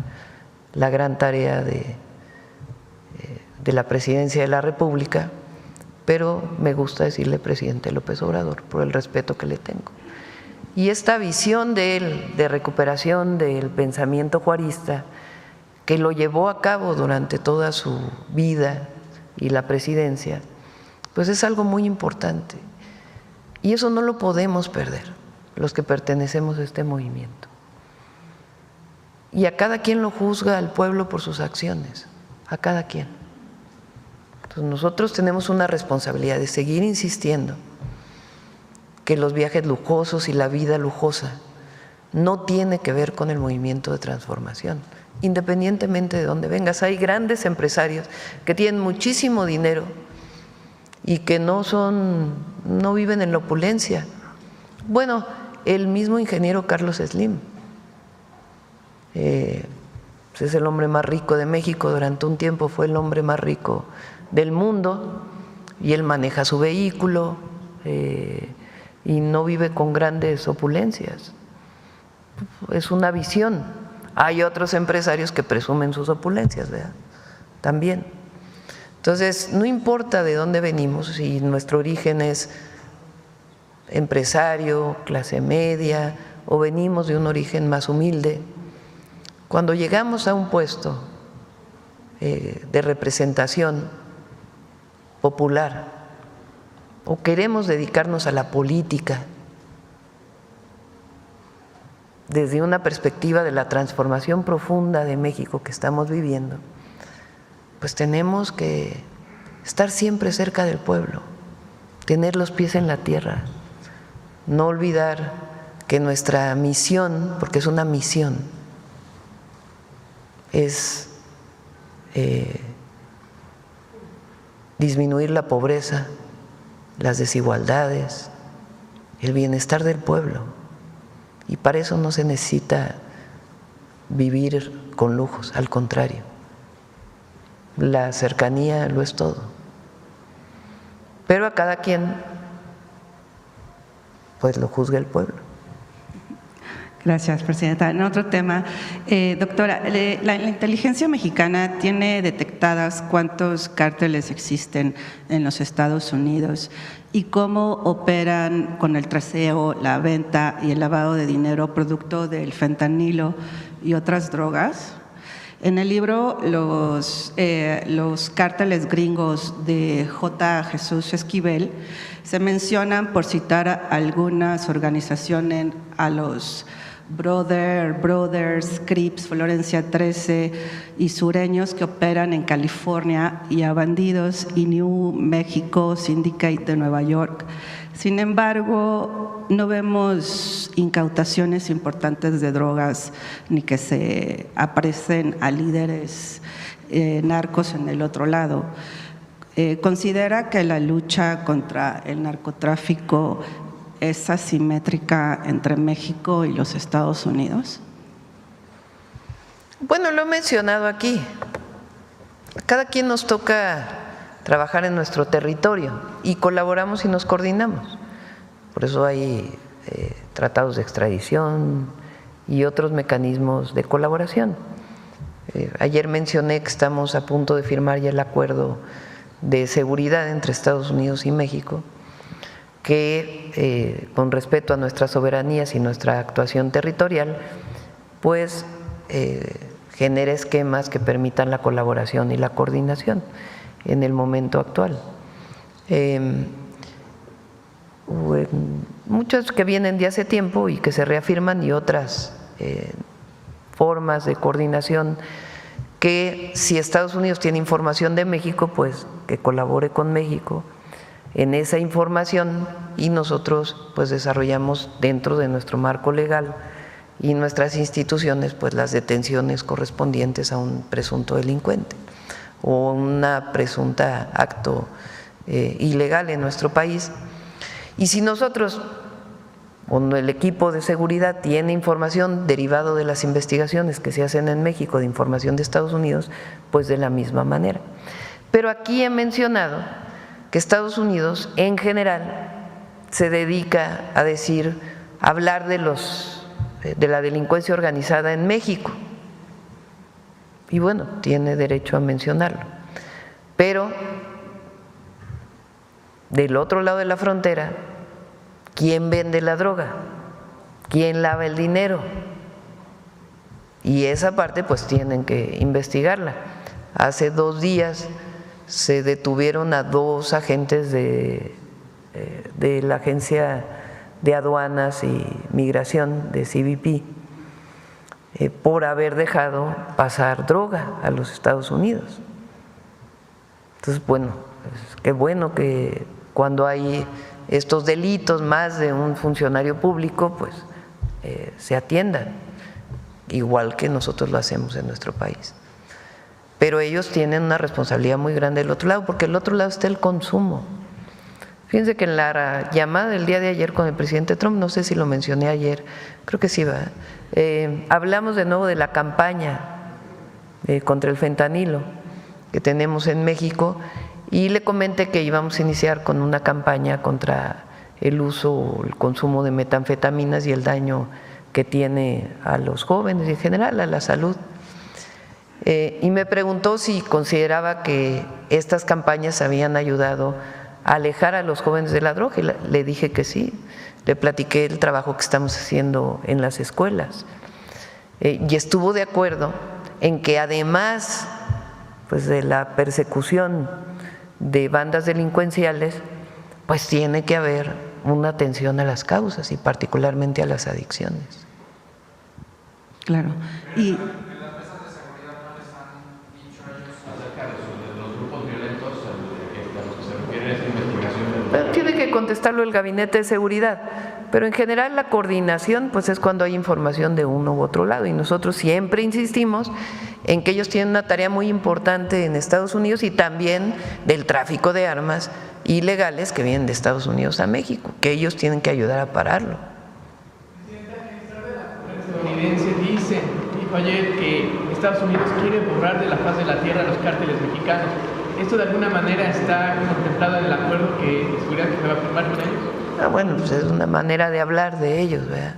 la gran tarea de la Presidencia de la República, pero me gusta decirle presidente López Obrador por el respeto que le tengo. Y esta visión de él, de recuperación del pensamiento juarista, que lo llevó a cabo durante toda su vida y la presidencia, pues es algo muy importante. Y eso no lo podemos perder, los que pertenecemos a este movimiento. Y a cada quien lo juzga el pueblo por sus acciones, a cada quien. Entonces nosotros tenemos una responsabilidad de seguir insistiendo que los viajes lujosos y la vida lujosa no tiene que ver con el movimiento de transformación, independientemente de dónde vengas. Hay grandes empresarios que tienen muchísimo dinero y que no viven en la opulencia. Bueno, el mismo ingeniero Carlos Slim es el hombre más rico de México, durante un tiempo fue el hombre más rico del mundo, y él maneja su vehículo y no vive con grandes opulencias. Es una visión. Hay otros empresarios que presumen sus opulencias, ¿verdad? También. Entonces, no importa de dónde venimos, si nuestro origen es empresario, clase media, o venimos de un origen más humilde, cuando llegamos a un puesto de representación popular o queremos dedicarnos a la política desde una perspectiva de la transformación profunda de México que estamos viviendo, pues tenemos que estar siempre cerca del pueblo, tener los pies en la tierra, no olvidar que nuestra misión, porque es una misión, es disminuir la pobreza, las desigualdades, el bienestar del pueblo. Y para eso no se necesita vivir con lujos, al contrario. La cercanía lo es todo. Pero a cada quien, pues lo juzga el pueblo. Gracias, presidenta. En otro tema, doctora, la inteligencia mexicana tiene detectadas cuántos cárteles existen en los Estados Unidos y cómo operan con el traceo, la venta y el lavado de dinero producto del fentanilo y otras drogas. En el libro los cárteles gringos de J. Jesús Esquivel se mencionan, por citar a algunas organizaciones, a los Brothers, Crips, Florencia 13 y sureños que operan en California, y a bandidos y New Mexico Syndicate de Nueva York. Sin embargo, no vemos incautaciones importantes de drogas ni que se aparecen a líderes narcos en el otro lado. ¿Considera que la lucha contra el narcotráfico es asimétrica entre México y los Estados Unidos? Bueno, lo he mencionado aquí. Cada quien nos toca trabajar en nuestro territorio y colaboramos y nos coordinamos. Por eso hay tratados de extradición y otros mecanismos de colaboración. Ayer mencioné que estamos a punto de firmar ya el acuerdo de seguridad entre Estados Unidos y México, que con respeto a nuestras soberanías y nuestra actuación territorial, pues genera esquemas que permitan la colaboración y la coordinación en el momento actual. Muchas que vienen de hace tiempo y que se reafirman, y otras formas de coordinación que, si Estados Unidos tiene información de México, pues que colabore con México en esa información, y nosotros pues desarrollamos dentro de nuestro marco legal y nuestras instituciones pues las detenciones correspondientes a un presunto delincuente o una presunta acto ilegal en nuestro país. Y si nosotros, cuando el equipo de seguridad tiene información derivado de las investigaciones que se hacen en México de información de Estados Unidos, pues de la misma manera. Pero aquí he mencionado que Estados Unidos en general se dedica a hablar de los de la delincuencia organizada en México. Y bueno, tiene derecho a mencionarlo. Pero del otro lado de la frontera, ¿quién vende la droga? ¿Quién lava el dinero? Y esa parte pues tienen que investigarla. Hace 2 días se detuvieron a 2 agentes de la Agencia de Aduanas y Migración de CBP por haber dejado pasar droga a los Estados Unidos. Entonces, bueno, qué bueno que cuando hay estos delitos más de un funcionario público, pues se atiendan, igual que nosotros lo hacemos en nuestro país. Pero ellos tienen una responsabilidad muy grande del otro lado, porque del otro lado está el consumo. Fíjense que en la llamada del día de ayer con el presidente Trump, no sé si lo mencioné ayer, creo que sí, hablamos de nuevo de la campaña contra el fentanilo que tenemos en México y le comenté que íbamos a iniciar con una campaña contra el uso o el consumo de metanfetaminas y el daño que tiene a los jóvenes y en general a la salud. Y me preguntó si consideraba que estas campañas habían ayudado a alejar a los jóvenes de la droga y le dije que sí. Le platiqué el trabajo que estamos haciendo en las escuelas y estuvo de acuerdo en que además pues, de la persecución de bandas delincuenciales, pues tiene que haber una atención a las causas y particularmente a las adicciones. Claro. Y tiene que contestarlo el Gabinete de Seguridad, pero en general la coordinación pues es cuando hay información de uno u otro lado y nosotros siempre insistimos en que ellos tienen una tarea muy importante en Estados Unidos y también del tráfico de armas ilegales que vienen de Estados Unidos a México, que ellos tienen que ayudar a pararlo. Dijo ayer que Estados Unidos quiere borrar de la faz de la tierra a los cárteles mexicanos. ¿Esto de alguna manera está contemplado en el acuerdo de seguridad que se va a firmar con ellos? Bueno, pues es una manera de hablar de ellos, ¿verdad?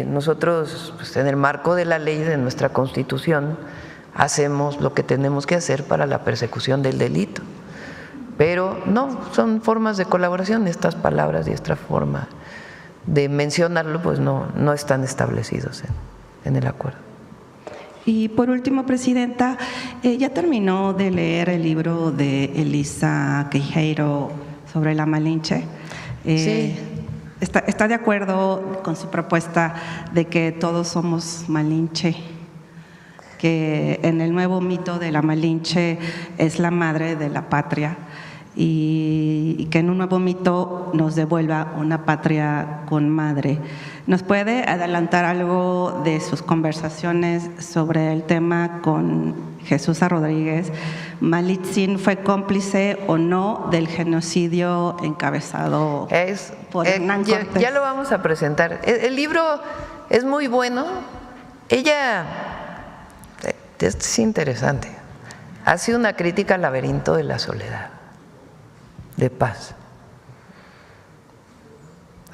Nosotros, pues en el marco de la ley de nuestra Constitución, hacemos lo que tenemos que hacer para la persecución del delito. Pero no, son formas de colaboración, estas palabras y esta forma de mencionarlo, pues no están establecidos en el acuerdo. Y por último, Presidenta, ya terminó de leer el libro de Elisa Queijeiro sobre la Malinche. Sí. ¿Está de acuerdo con su propuesta de que todos somos Malinche? Que en el nuevo mito de la Malinche es la madre de la patria y que en un nuevo mito nos devuelva una patria con madre. ¿Nos puede adelantar algo de sus conversaciones sobre el tema con Jesús Rodríguez? ¿Malitzin fue cómplice o no del genocidio encabezado por Hernán Cortés? Ya lo vamos a presentar. El libro es muy bueno. Ella, es interesante, hace una crítica al laberinto de la soledad, de Paz.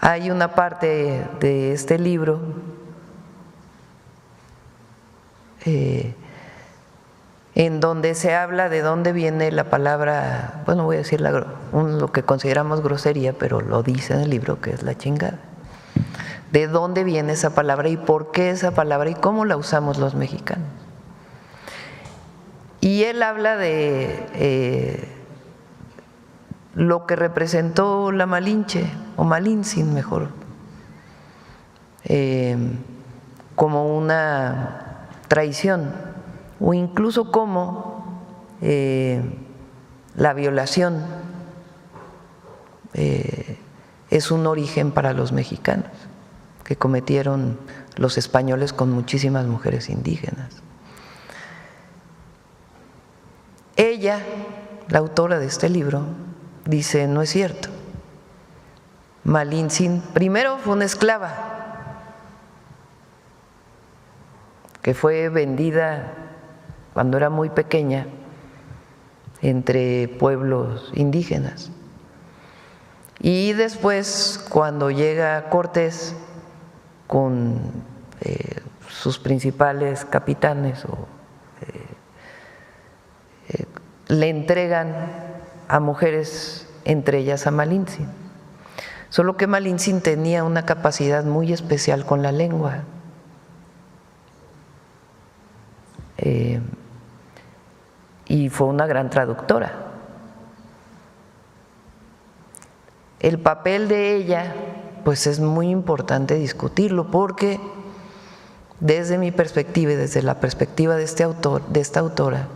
Hay una parte de este libro en donde se habla de dónde viene la palabra, bueno, voy a decir lo que consideramos grosería, pero lo dice en el libro, que es la chingada. De dónde viene esa palabra y por qué esa palabra y cómo la usamos los mexicanos. Y él habla de lo que representó la Malinche, o Malintzin mejor, como una traición, o incluso como la violación es un origen para los mexicanos, que cometieron los españoles con muchísimas mujeres indígenas. Ella, la autora de este libro, dice, no es cierto. Malintzin primero fue una esclava que fue vendida cuando era muy pequeña entre pueblos indígenas. Y después, cuando llega Cortés con sus principales capitanes le entregan a mujeres, entre ellas a Malintzin. Solo que Malintzin tenía una capacidad muy especial con la lengua. Y fue una gran traductora. El papel de ella, pues es muy importante discutirlo, porque desde mi perspectiva y desde la perspectiva de este autor, de esta autora,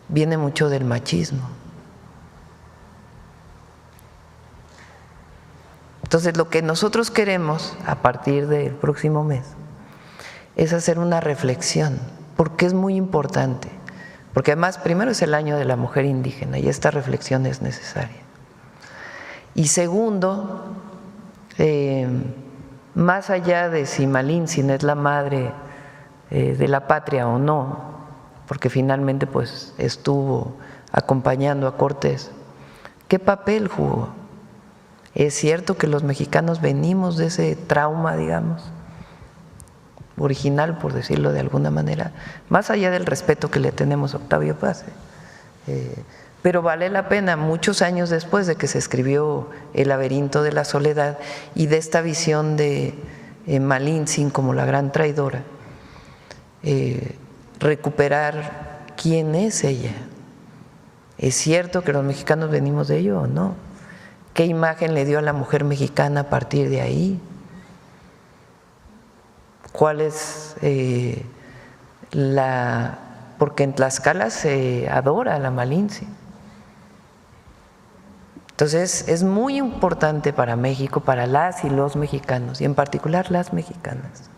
viene mucho del machismo. Entonces, lo que nosotros queremos a partir del próximo mes es hacer una reflexión, porque es muy importante, porque además primero es el año de la mujer indígena y esta reflexión es necesaria. Y segundo, más allá de si Malintzin es la madre de la patria o no, porque finalmente pues estuvo acompañando a Cortés, ¿qué papel jugó? Es cierto que los mexicanos venimos de ese trauma, digamos, original, por decirlo de alguna manera, más allá del respeto que le tenemos a Octavio Paz, pero vale la pena, muchos años después de que se escribió El laberinto de la soledad y de esta visión de Malintzin como la gran traidora, recuperar quién es ella. ¿Es cierto que los mexicanos venimos de ello o no? ¿Qué imagen le dio a la mujer mexicana a partir de ahí? ¿Cuál es porque en Tlaxcala se adora a la Malintzin? Entonces es muy importante para México, para las y los mexicanos, y en particular las mexicanas,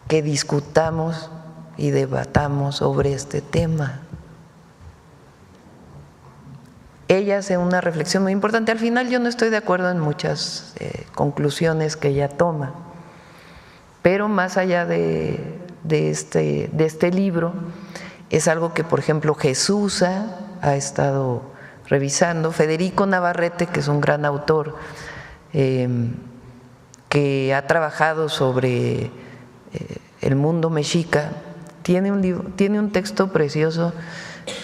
que discutamos y debatamos sobre este tema. Ella hace una reflexión muy importante. Al final yo no estoy de acuerdo en muchas conclusiones que ella toma, pero más allá de este libro, es algo que, por ejemplo, Jesús ha estado revisando. Federico Navarrete, que es un gran autor, que ha trabajado sobre el mundo mexica, tiene un texto precioso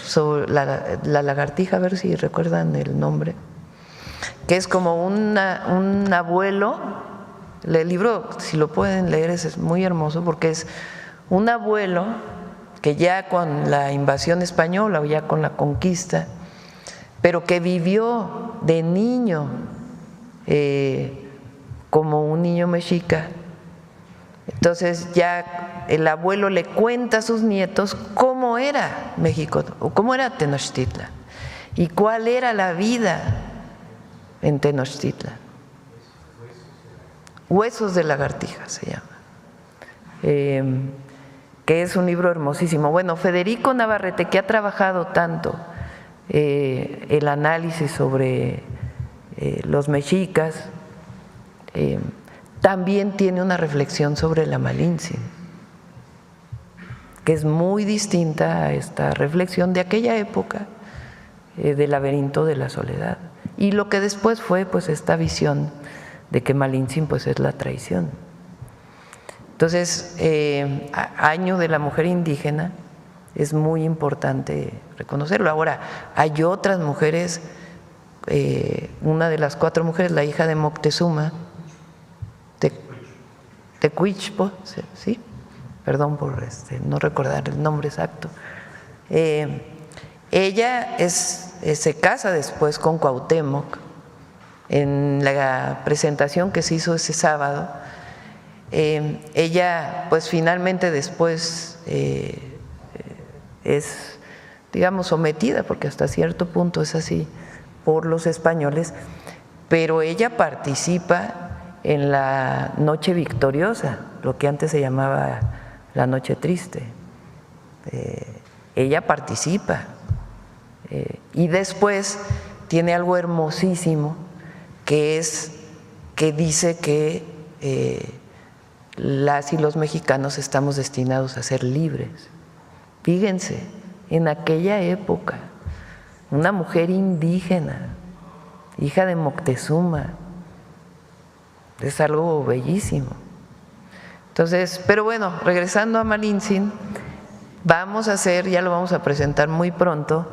sobre la lagartija, a ver si recuerdan el nombre, que es como un abuelo. El libro, si lo pueden leer, es muy hermoso, porque es un abuelo que ya con la invasión española o ya con la conquista, pero que vivió de niño como un niño mexica. Entonces ya el abuelo le cuenta a sus nietos cómo era México, o cómo era Tenochtitlan, y cuál era la vida en Tenochtitlan. Huesos de lagartija se llama, que es un libro hermosísimo. Bueno, Federico Navarrete, que ha trabajado tanto el análisis sobre los mexicas, también tiene una reflexión sobre la Malintzin, que es muy distinta a esta reflexión de aquella época del laberinto de la soledad, y lo que después fue pues esta visión de que Malintzin pues es la traición. Entonces, año de la mujer indígena, es muy importante reconocerlo. Ahora, hay otras mujeres, una de las 4 mujeres, la hija de Moctezuma, Tecuichpo, ¿sí? Perdón por no recordar el nombre exacto. Ella se casa después con Cuauhtémoc. En la presentación que se hizo ese sábado, ella pues finalmente después es, digamos, sometida, porque hasta cierto punto es así, por los españoles, pero ella participa en la Noche Victoriosa, lo que antes se llamaba la Noche Triste. Ella participa, y después tiene algo hermosísimo, que dice que las y los mexicanos estamos destinados a ser libres. Fíjense, en aquella época, una mujer indígena, hija de Moctezuma, es algo bellísimo. Entonces, pero bueno, regresando a Malintzin, vamos a hacer, ya lo vamos a presentar muy pronto,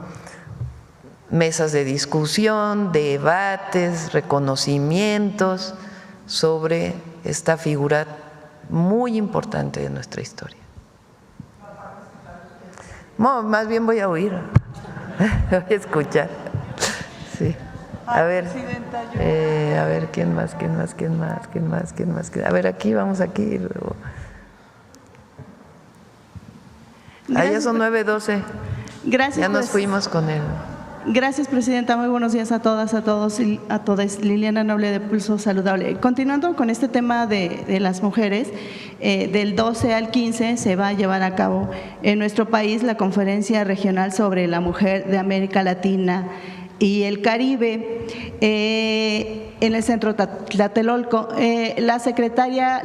mesas de discusión, debates, reconocimientos sobre esta figura muy importante de nuestra historia. No, más bien voy a oír, voy a escuchar. Sí. A ver, ¿quién más? A ver, aquí, vamos aquí. Ya son 9:12. Gracias. Ya nos fuimos con él. Gracias, presidenta. Muy buenos días a todas, a todos y a todas. Liliana Noble de Pulso Saludable. Continuando con este tema de las mujeres, del 12 al 15 se va a llevar a cabo en nuestro país la Conferencia Regional sobre la Mujer de América Latina y el Caribe en el Centro Tlatelolco. La Secretaría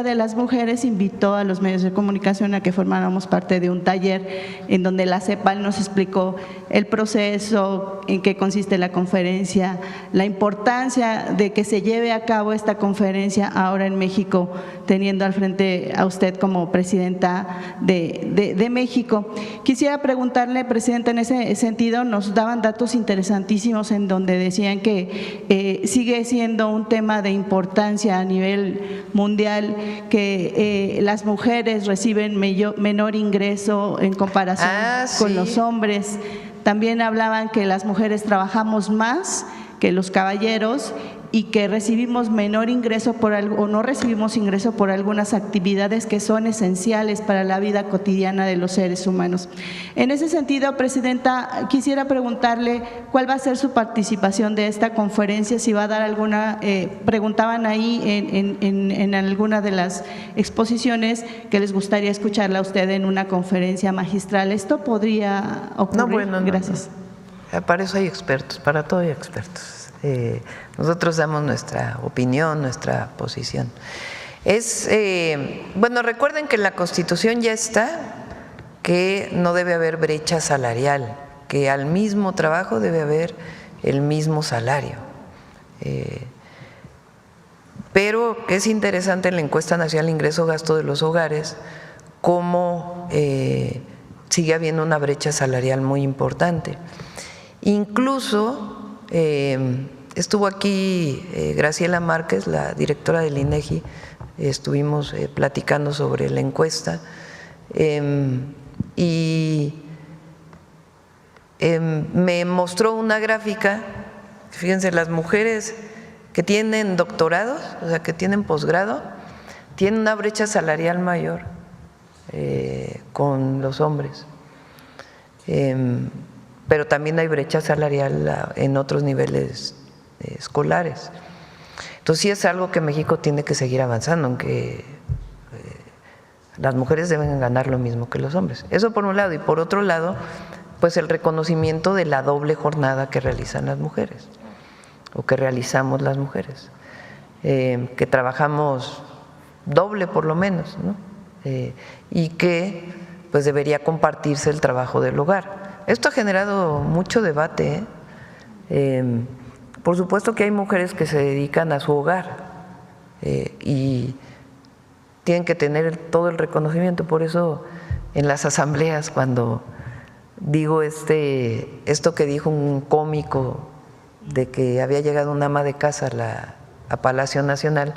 de las Mujeres invitó a los medios de comunicación a que formáramos parte de un taller en donde la CEPAL nos explicó el proceso, en qué consiste la conferencia, la importancia de que se lleve a cabo esta conferencia ahora en México, teniendo al frente a usted como presidenta de México. Quisiera preguntarle, presidenta, en ese sentido, nos daban datos interesantísimos en donde decían que sigue siendo un tema de importancia a nivel mundial, que las mujeres reciben menor ingreso en comparación con los hombres. También hablaban que las mujeres trabajamos más que los caballeros y que recibimos menor ingreso o no recibimos ingreso por algunas actividades que son esenciales para la vida cotidiana de los seres humanos. En ese sentido, presidenta, quisiera preguntarle cuál va a ser su participación de esta conferencia, si va a dar alguna, preguntaban ahí en alguna de las exposiciones que les gustaría escucharla a usted en una conferencia magistral. ¿Esto podría ocurrir? No, bueno, gracias. Para eso hay expertos, para todo hay expertos. Nosotros damos nuestra opinión, nuestra posición. Bueno, recuerden que en la Constitución ya está que no debe haber brecha salarial, que al mismo trabajo debe haber el mismo salario. Pero que es interesante en la encuesta nacional ingreso-gasto de los hogares cómo sigue habiendo una brecha salarial muy importante. Incluso estuvo aquí Graciela Márquez, la directora del INEGI, estuvimos platicando sobre la encuesta y me mostró una gráfica. Fíjense, las mujeres que tienen doctorados, o sea, que tienen posgrado, tienen una brecha salarial mayor con los hombres. Pero también hay brecha salarial en otros niveles escolares. Entonces sí es algo que México tiene que seguir avanzando, aunque las mujeres deben ganar lo mismo que los hombres. Eso por un lado. Y por otro lado, pues el reconocimiento de la doble jornada que realizan las mujeres, o que realizamos las mujeres, que trabajamos doble por lo menos, ¿no? Y que pues debería compartirse el trabajo del hogar. Esto ha generado mucho debate. Por supuesto que hay mujeres que se dedican a su hogar y tienen que tener todo el reconocimiento. Por eso en las asambleas, cuando digo esto que dijo un cómico de que había llegado una ama de casa a Palacio Nacional,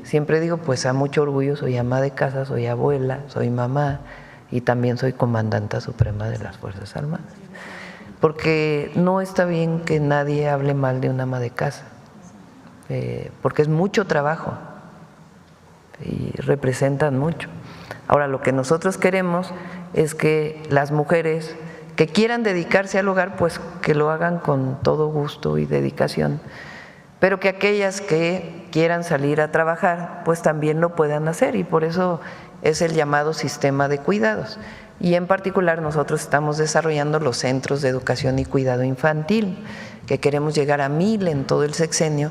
siempre digo, pues a mucho orgullo soy ama de casa, soy abuela, soy mamá y también soy comandanta suprema de las Fuerzas Armadas. Porque no está bien que nadie hable mal de una ama de casa, porque es mucho trabajo y representan mucho. Ahora, lo que nosotros queremos es que las mujeres que quieran dedicarse al hogar, pues que lo hagan con todo gusto y dedicación, pero que aquellas que quieran salir a trabajar, pues también lo puedan hacer, y por eso es el llamado sistema de cuidados. Y en particular nosotros estamos desarrollando los centros de educación y cuidado infantil, que queremos llegar a 1000 en todo el sexenio,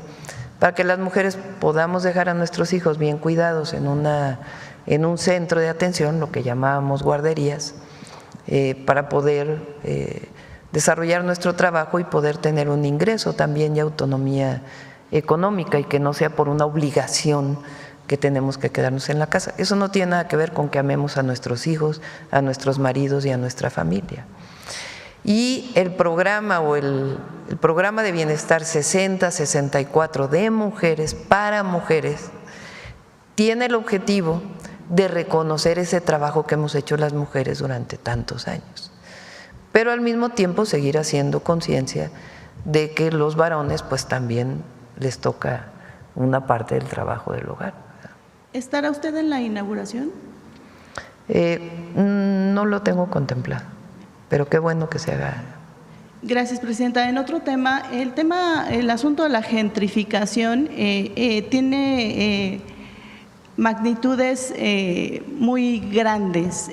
para que las mujeres podamos dejar a nuestros hijos bien cuidados en un centro de atención, lo que llamábamos guarderías, para poder desarrollar nuestro trabajo y poder tener un ingreso también y autonomía económica, y que no sea por una obligación que tenemos que quedarnos en la casa. Eso no tiene nada que ver con que amemos a nuestros hijos, a nuestros maridos y a nuestra familia. Y el programa el programa de bienestar 60-64 de mujeres para mujeres tiene el objetivo de reconocer ese trabajo que hemos hecho las mujeres durante tantos años, pero al mismo tiempo seguir haciendo conciencia de que los varones pues también les toca una parte del trabajo del hogar. ¿Estará usted en la inauguración? No lo tengo contemplado, pero qué bueno que se haga. Gracias, Presidenta. En otro tema, el asunto de la gentrificación tiene magnitudes muy grandes,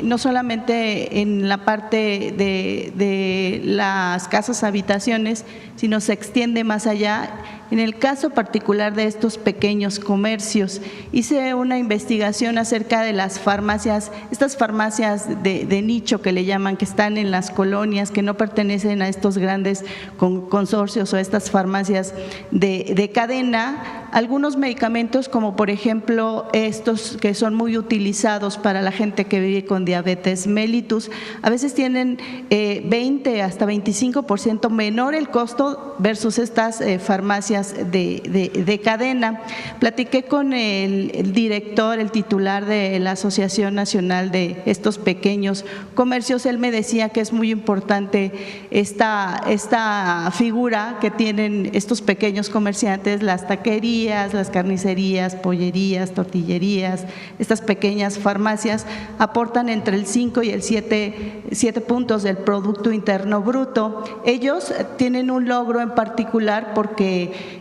no solamente en la parte de las casas habitaciones, sino se extiende más allá. En el caso particular de estos pequeños comercios, hice una investigación acerca de las farmacias, estas farmacias de nicho que le llaman, que están en las colonias, que no pertenecen a estos grandes consorcios o estas farmacias de cadena. Algunos medicamentos, como por ejemplo estos que son muy utilizados para la gente que vive con diabetes mellitus, a veces tienen 20 hasta 25% menor el costo versus estas farmacias de cadena. Platiqué con el director, el titular de la Asociación Nacional de estos pequeños comercios. Él me decía que es muy importante esta figura que tienen estos pequeños comerciantes, las taquerías, las carnicerías, pollerías, tortillerías. Estas pequeñas farmacias aportan entre el 5 y el 7 puntos del Producto Interno Bruto. Ellos tienen un logro en particular porque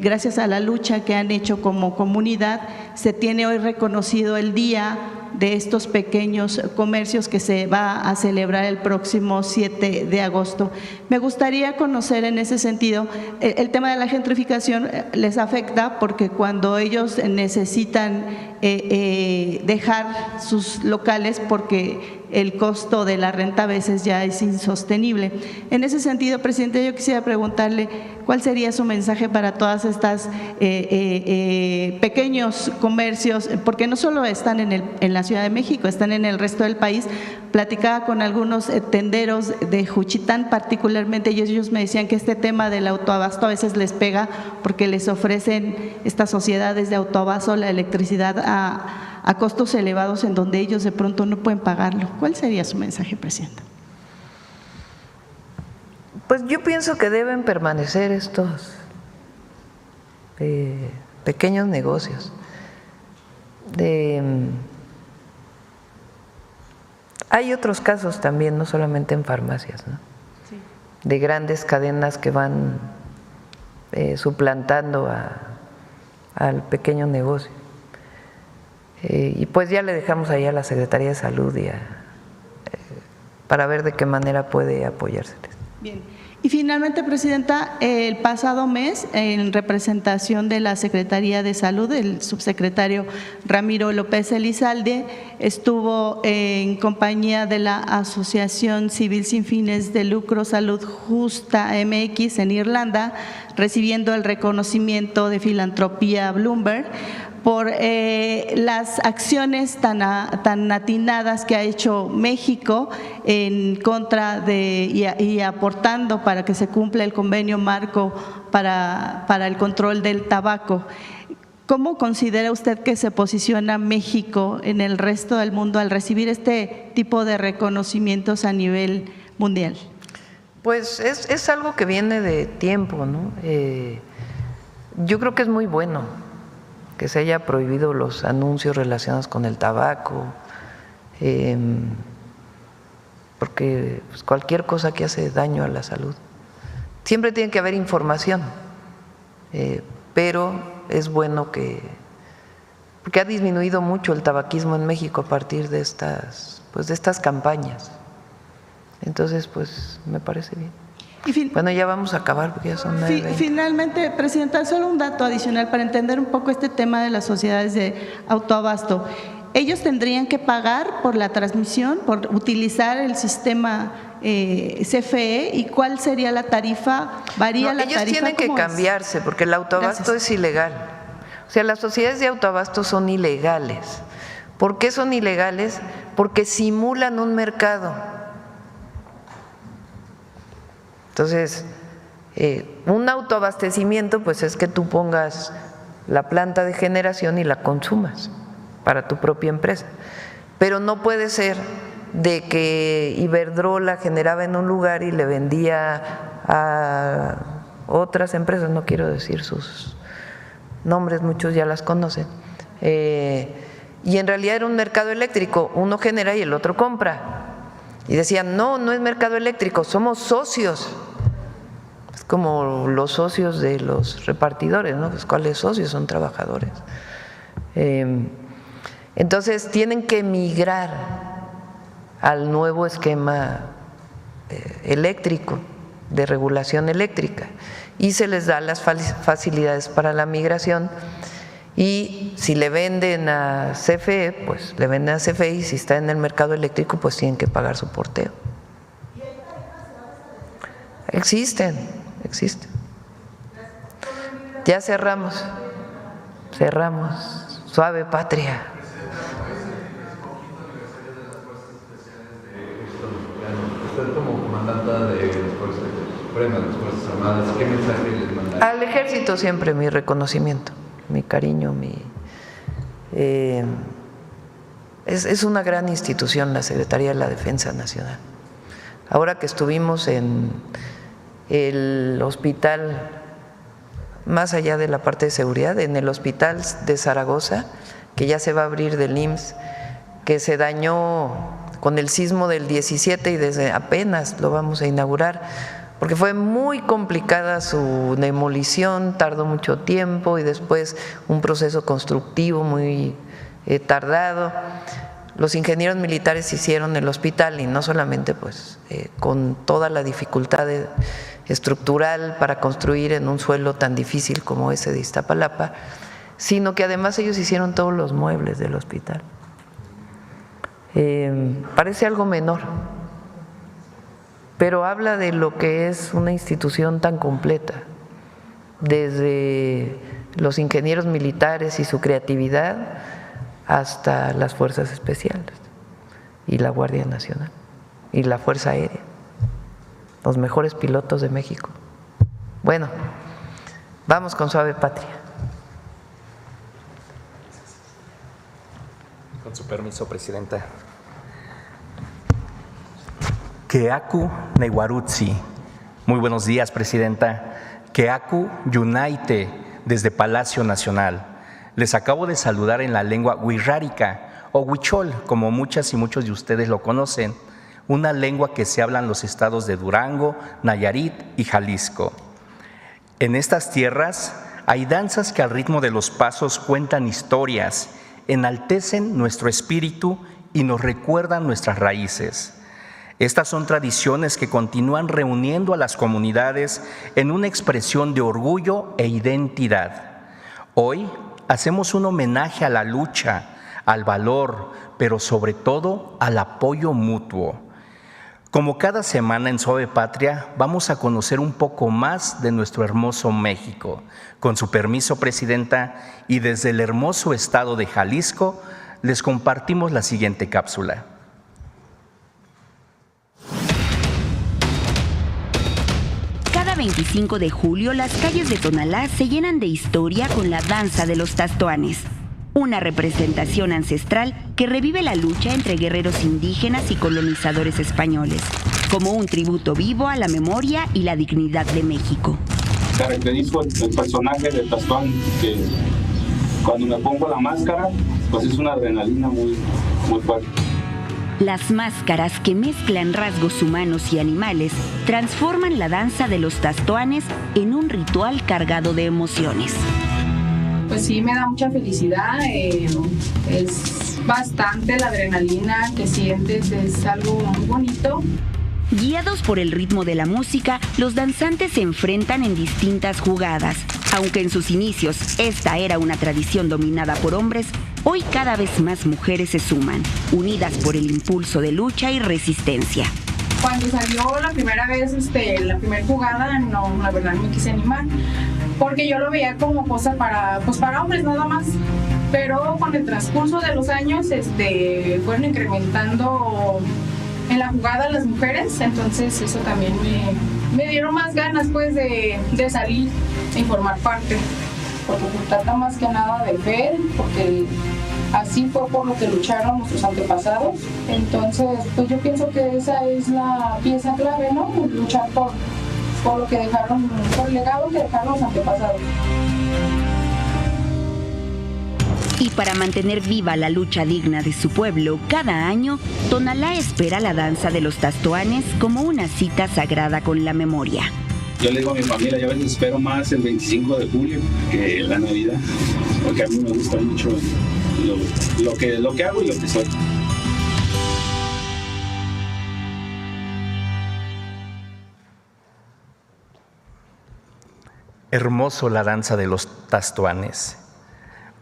gracias a la lucha que han hecho como comunidad, se tiene hoy reconocido el Día de estos pequeños comercios que se va a celebrar el próximo 7 de agosto. Me gustaría conocer en ese sentido, el tema de la gentrificación les afecta porque cuando ellos necesitan dejar sus locales porque el costo de la renta a veces ya es insostenible. En ese sentido, presidente, yo quisiera preguntarle cuál sería su mensaje para todas estas pequeños comercios, porque no solo están en la Ciudad de México, están en el resto del país. Platicaba con algunos tenderos de Juchitán particularmente y ellos me decían que este tema del autoabasto a veces les pega porque les ofrecen estas sociedades de autoabasto la electricidad a costos elevados en donde ellos de pronto no pueden pagarlo. ¿Cuál sería su mensaje, Presidenta? Pues yo pienso que deben permanecer estos pequeños negocios. Hay otros casos también, no solamente en farmacias, ¿no? Sí. De grandes cadenas que van suplantando al pequeño negocio. Y pues ya le dejamos ahí a la Secretaría de Salud para ver de qué manera puede apoyárseles. Bien. Y finalmente, Presidenta, el pasado mes, en representación de la Secretaría de Salud, el subsecretario Ramiro López Elizalde estuvo en compañía de la Asociación Civil Sin Fines de Lucro Salud Justa MX en Irlanda, recibiendo el reconocimiento de Filantropía Bloomberg por las acciones tan atinadas que ha hecho México en contra y aportando para que se cumpla el convenio marco para el control del tabaco. ¿Cómo considera usted que se posiciona México en el resto del mundo al recibir este tipo de reconocimientos a nivel mundial? Pues es algo que viene de tiempo, ¿no? Yo creo que es muy bueno que se haya prohibido los anuncios relacionados con el tabaco, porque pues, cualquier cosa que hace daño a la salud. Siempre tiene que haber información, pero es bueno porque ha disminuido mucho el tabaquismo en México a partir de estas campañas. Entonces, pues me parece bien. Bueno, ya vamos a acabar porque ya son 9:20. Finalmente, Presidenta, solo un dato adicional para entender un poco este tema de las sociedades de autoabasto. ¿Ellos tendrían que pagar por la transmisión, por utilizar el sistema CFE? ¿Y cuál sería la tarifa? ¿Varía la tarifa? Ellos tienen que cambiarse porque el autoabasto es ilegal. O sea, las sociedades de autoabasto son ilegales. ¿Por qué son ilegales? Porque simulan un mercado. Entonces, un autoabastecimiento pues es que tú pongas la planta de generación y la consumas para tu propia empresa. Pero no puede ser de que Iberdrola generaba en un lugar y le vendía a otras empresas, no quiero decir sus nombres, muchos ya las conocen, y en realidad era un mercado eléctrico, uno genera y el otro compra. Y decían, no, no es mercado eléctrico, somos socios. Es como los socios de los repartidores, ¿no? Pues, ¿cuáles socios? Son trabajadores. Entonces tienen que migrar al nuevo esquema eléctrico, de regulación eléctrica, y se les da las facilidades para la migración. Y si le venden a CFE, pues le venden a CFE, y si está en el mercado eléctrico, pues tienen que pagar su porteo. Existen. Ya cerramos. Suave patria. Usted como comandante de las Fuerzas Armadas, ¿qué mensaje les mandaría? Al ejército siempre mi reconocimiento, mi cariño, es una gran institución la Secretaría de la Defensa Nacional. Ahora que estuvimos en el hospital, más allá de la parte de seguridad, en el hospital de Zaragoza, que ya se va a abrir del IMSS, que se dañó con el sismo del 17 y desde apenas lo vamos a inaugurar, porque fue muy complicada su demolición, tardó mucho tiempo y después un proceso constructivo muy tardado. Los ingenieros militares hicieron el hospital y no solamente pues con toda la dificultad estructural para construir en un suelo tan difícil como ese de Iztapalapa, sino que además ellos hicieron todos los muebles del hospital. Parece algo menor, pero habla de lo que es una institución tan completa, desde los ingenieros militares y su creatividad hasta las fuerzas especiales y la Guardia Nacional y la Fuerza Aérea, los mejores pilotos de México. Bueno, vamos con Suave Patria. Con su permiso, Presidenta. Keaku Neywarutsi. Muy buenos días, Presidenta. Keaku Yunaite, desde Palacio Nacional. Les acabo de saludar en la lengua wixárika o huichol, como muchas y muchos de ustedes lo conocen, una lengua que se habla en los estados de Durango, Nayarit y Jalisco. En estas tierras hay danzas que al ritmo de los pasos cuentan historias, enaltecen nuestro espíritu y nos recuerdan nuestras raíces. Estas son tradiciones que continúan reuniendo a las comunidades en una expresión de orgullo e identidad. Hoy hacemos un homenaje a la lucha, al valor, pero sobre todo al apoyo mutuo. Como cada semana en Suave Patria, vamos a conocer un poco más de nuestro hermoso México. Con su permiso, Presidenta, y desde el hermoso estado de Jalisco, les compartimos la siguiente cápsula. Cada 25 de julio, las calles de Tonalá se llenan de historia con la danza de los tastoanes, una representación ancestral que revive la lucha entre guerreros indígenas y colonizadores españoles, como un tributo vivo a la memoria y la dignidad de México. Caracterizo el personaje de Tastoán, que cuando me pongo la máscara, pues es una adrenalina muy fuerte. Las máscaras que mezclan rasgos humanos y animales transforman la danza de los tastoanes en un ritual cargado de emociones. Pues sí, me da mucha felicidad, es bastante la adrenalina que sientes, es algo muy bonito. Guiados por el ritmo de la música, los danzantes se enfrentan en distintas jugadas. Aunque en sus inicios esta era una tradición dominada por hombres, hoy cada vez más mujeres se suman, unidas por el impulso de lucha y resistencia. Cuando salió la primera vez, la primera jugada, no, la verdad no me quise animar, porque yo lo veía como cosa para hombres nada más. Pero con el transcurso de los años fueron incrementando en la jugada las mujeres, entonces eso también me dieron más ganas pues de salir y formar parte, porque se trata más que nada de fe, porque así fue por lo que lucharon nuestros antepasados. Entonces pues yo pienso que esa es la pieza clave, ¿no? Luchar por lo que dejaron, por el legado que dejaron los antepasados. Y para mantener viva la lucha digna de su pueblo, cada año, Tonalá espera la danza de los tastoanes como una cita sagrada con la memoria. Yo le digo a mi familia, yo a veces espero más el 25 de julio que la Navidad, porque a mí me gusta mucho lo que hago y lo que soy. Hermoso la danza de los tastoanes.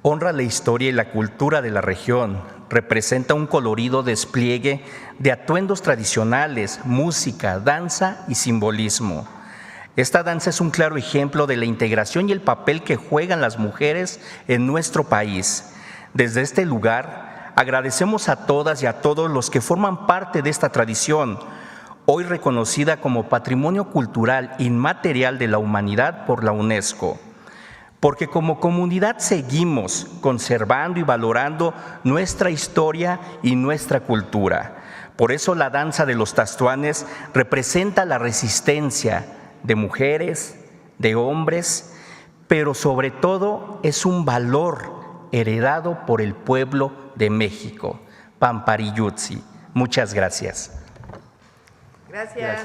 Honra la historia y la cultura de la región, representa un colorido despliegue de atuendos tradicionales, música, danza y simbolismo. Esta danza es un claro ejemplo de la integración y el papel que juegan las mujeres en nuestro país. Desde este lugar, agradecemos a todas y a todos los que forman parte de esta tradición, hoy reconocida como Patrimonio Cultural Inmaterial de la Humanidad por la UNESCO. Porque como comunidad seguimos conservando y valorando nuestra historia y nuestra cultura. Por eso la danza de los tastoanes representa la resistencia de mujeres, de hombres, pero sobre todo es un valor heredado por el pueblo de México, Pampariyutsi. Muchas gracias. Gracias.